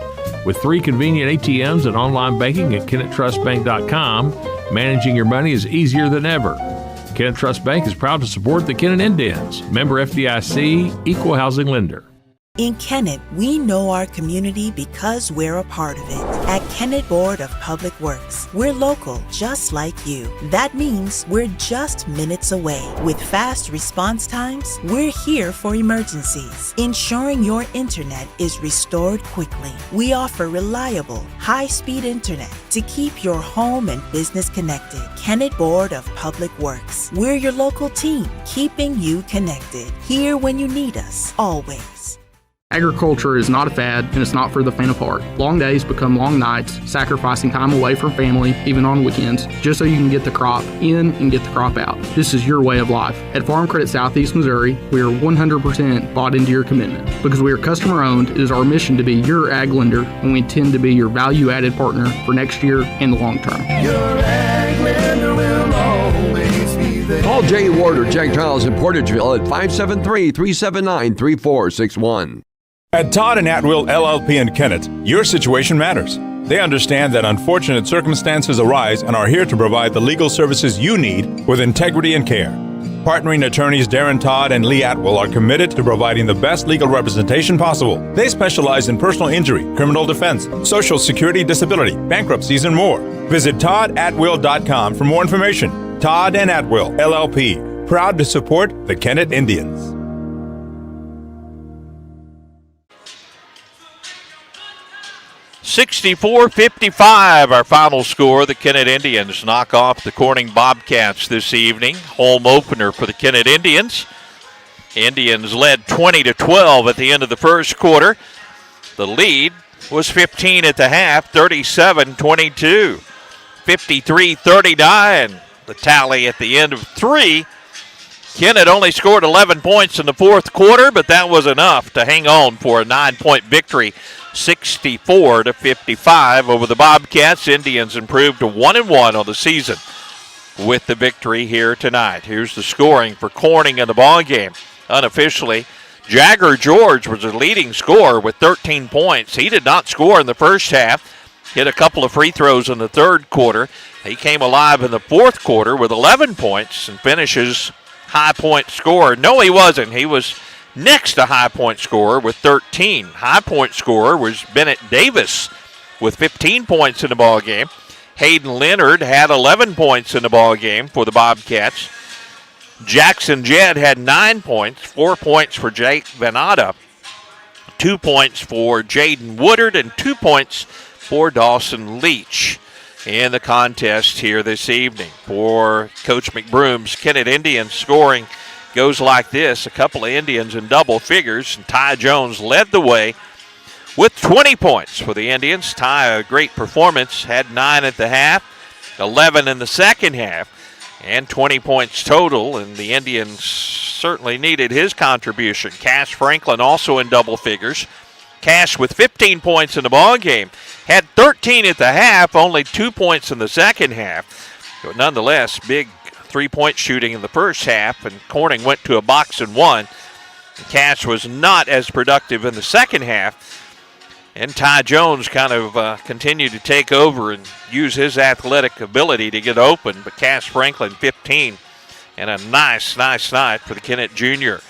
With 3 convenient ATMs and online banking at KennettTrustBank.com, managing your money is easier than ever. Kennett Trust Bank is proud to support the Kennett Indians, member FDIC, equal housing lender. In Kennett, we know our community because we're a part of it. At Kennett Board of Public Works, we're local just like you. That means we're just minutes away. With fast response times, we're here for emergencies, ensuring your internet is restored quickly. We offer reliable, high-speed internet to keep your home and business connected. Kennett Board of Public Works, we're your local team, keeping you connected. Here when you need us, always. Agriculture is not a fad, and it's not for the faint of heart. Long days become long nights, sacrificing time away from family, even on weekends, just so you can get the crop in and get the crop out. This is your way of life. At Farm Credit Southeast Missouri, we are 100% bought into your commitment. Because we are customer-owned, it is our mission to be your ag lender, and we intend to be your value-added partner for next year and the long term. Your ag lender will always be there. Call Jay Ward or Jack Giles in Portageville at 573-379-3461. At Todd and Atwill LLP in Kennett, your situation matters. They understand that unfortunate circumstances arise and are here to provide the legal services you need with integrity and care. Partnering attorneys Darren Todd and Lee Atwell are committed to providing the best legal representation possible. They specialize in personal injury, criminal defense, social security, disability, bankruptcies, and more. Visit toddatwill.com for more information. Todd and Atwill, LLP, proud to support the Kennett Indians. "64-55, our final score. The Kennett Indians knock off the Corning Bobcats this evening. Home opener for the Kennett Indians. Indians led 20-12 at the end of the first quarter. The lead was 15 at the half, 37-22. 53-39, the tally at the end of three. Kennett only scored 11 points in the fourth quarter, but that was enough to hang on for a 9-point victory. 64-55 over the Bobcats. Indians improved to 1-1 on the season with the victory here tonight. Here's the scoring for Corning in the ballgame. Unofficially, Jagger George was the leading scorer with 13 points. He did not score in the first half. Hit a couple of free throws in the third quarter. He came alive in the fourth quarter with 11 points and finishes high point scorer. No, he wasn't. He was next to high point scorer with 13. High point scorer was Bennett Davis with 15 points in the ball game. Hayden Leonard had 11 points in the ball game for the Bobcats. Jackson Jedd had 9 points, 4 points for Jake Venata, 2 points for Jaden Woodard, and 2 points for Dawson Leach in the contest here this evening. For Coach McBroom's Kennett Indians, scoring goes like this. A couple of Indians in double figures, and Ty Jones led the way with 20 points for the Indians. Ty, a great performance, had 9 at the half, 11 in the second half, and 20 points total, and the Indians certainly needed his contribution. Cash Franklin also in double figures. Cash with 15 points in the ball game, had 13 at the half, only 2 points in the second half. But nonetheless, big three-point shooting in the first half, and Corning went to a box and one. Cash was not as productive in the second half, and Ty Jones kind of continued to take over and use his athletic ability to get open, but Cash Franklin 15, and a nice night for the Kennett Junior.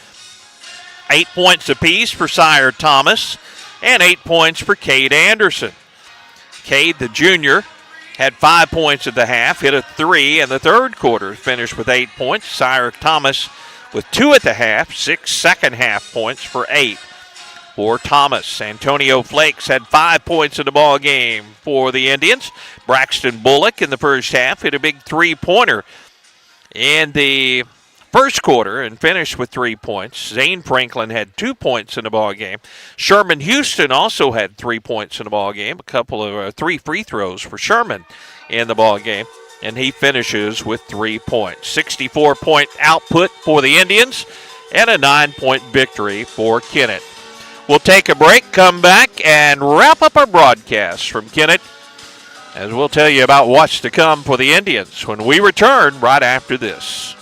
8 points apiece for Sire Thomas, and 8 points for Cade Anderson. Cade, the junior, had 5 points at the half, hit a 3 in the third quarter, finished with 8 points. Sire Thomas with 2 at the half, 6 second half points for 8 for Thomas. Antonio Flakes had 5 points in the ball game for the Indians. Braxton Bullock in the first half hit a big three-pointer in the first quarter and finished with 3 points. Zane Franklin had 2 points in the ball game. Sherman Houston also had 3 points in the ball game. A couple of 3 free throws for Sherman in the ball game, and he finishes with 3 points. 64-point output for the Indians and a 9-point victory for Kennett. We'll take a break, come back, and wrap up our broadcast from Kennett, as we'll tell you about what's to come for the Indians when we return right after this.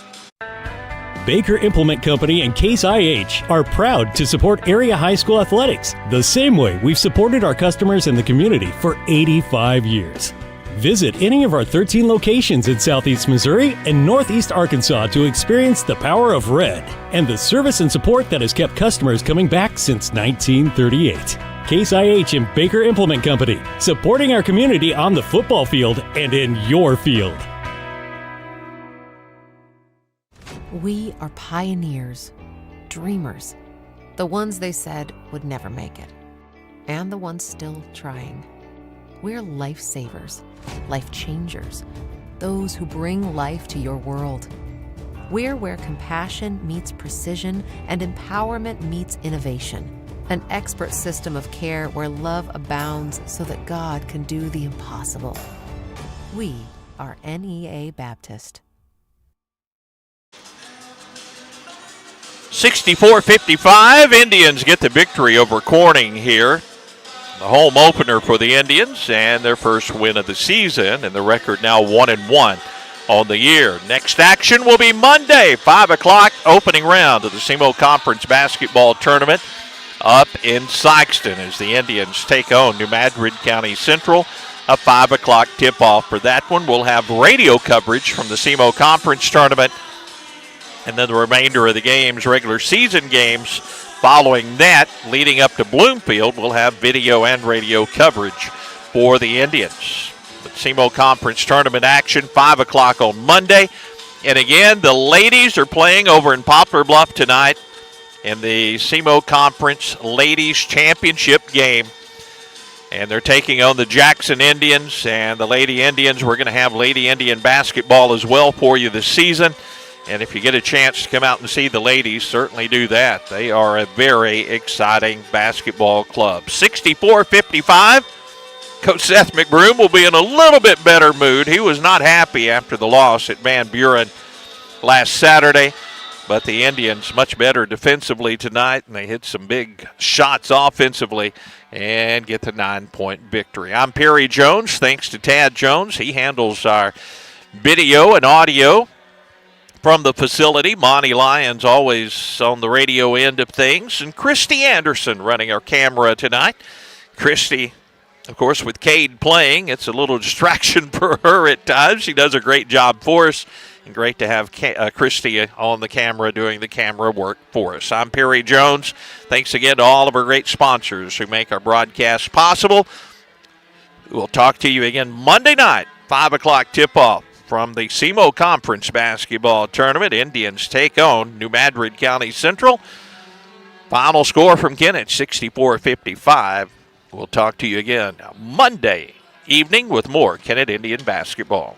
Baker Implement Company and Case IH are proud to support area high school athletics the same way we've supported our customers in the community for 85 years. Visit any of our 13 locations in Southeast Missouri and Northeast Arkansas to experience the power of red and the service and support that has kept customers coming back since 1938. Case IH and Baker Implement Company, supporting our community on the football field and in your field. We are pioneers, dreamers, the ones they said would never make it, and the ones still trying. We're lifesavers, life changers, those who bring life to your world. We're where compassion meets precision and empowerment meets innovation. An expert system of care where love abounds so that God can do the impossible. We are NEA Baptist. 64-55, Indians get the victory over Corning here. The home opener for the Indians and their first win of the season, and the record now 1-1 on the year. Next action will be Monday, 5 o'clock, opening round of the SEMO Conference Basketball Tournament up in Sikeston as the Indians take on New Madrid County Central a 5 o'clock tip-off for that one. We'll have radio coverage from the SEMO Conference Tournament, and then the remainder of the games, regular season games, following that, leading up to Bloomfield, we'll have video and radio coverage for the Indians. The SEMO Conference Tournament action, 5 o'clock on Monday. And again, the ladies are playing over in Poplar Bluff tonight in the SEMO Conference Ladies Championship game. And they're taking on the Jackson Indians and the Lady Indians. We're going to have Lady Indian basketball as well for you this season. And if you get a chance to come out and see the ladies, certainly do that. They are a very exciting basketball club. 64-55. Coach Seth McBroom will be in a little bit better mood. He was not happy after the loss at Van Buren last Saturday. But the Indians much better defensively tonight, and they hit some big shots offensively and get the 9-point victory. I'm Perry Jones. Thanks to Tad Jones. He handles our video and audio from the facility. Monty Lyons always on the radio end of things. And Christy Anderson running our camera tonight. Christy, of course, with Cade playing, it's a little distraction for her at times. She does a great job for us. And great to have Christy on the camera doing the camera work for us. I'm Perry Jones. Thanks again to all of our great sponsors who make our broadcast possible. We'll talk to you again Monday night, 5 o'clock tip-off from the SEMO Conference Basketball Tournament. Indians take on New Madrid County Central. Final score from Kennett, 64-55. We'll talk to you again Monday evening with more Kennett Indian basketball.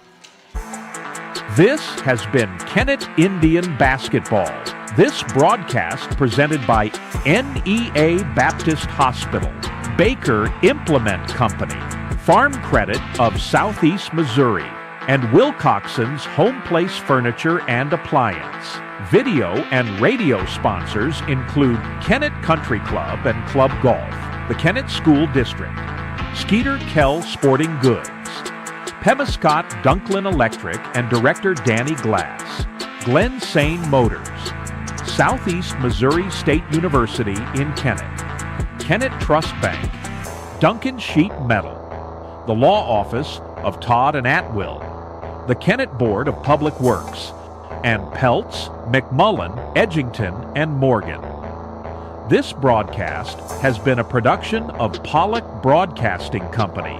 This has been Kennett Indian Basketball. This broadcast presented by NEA Baptist Hospital, Baker Implement Company, Farm Credit of Southeast Missouri, and Wilcoxon's Home Place Furniture and Appliance. Video and radio sponsors include Kennett Country Club and Club Golf, the Kennett School District, Skeeter Kell Sporting Goods, Pemiscott Dunklin Electric and Director Danny Glass, Glen Sane Motors, Southeast Missouri State University in Kennett, Kennett Trust Bank, Duncan Sheet Metal, the Law Office of Todd and Atwill, the Kennett Board of Public Works, and Peltz, McMullen, Edgington, and Morgan. This broadcast has been a production of Pollock Broadcasting Company,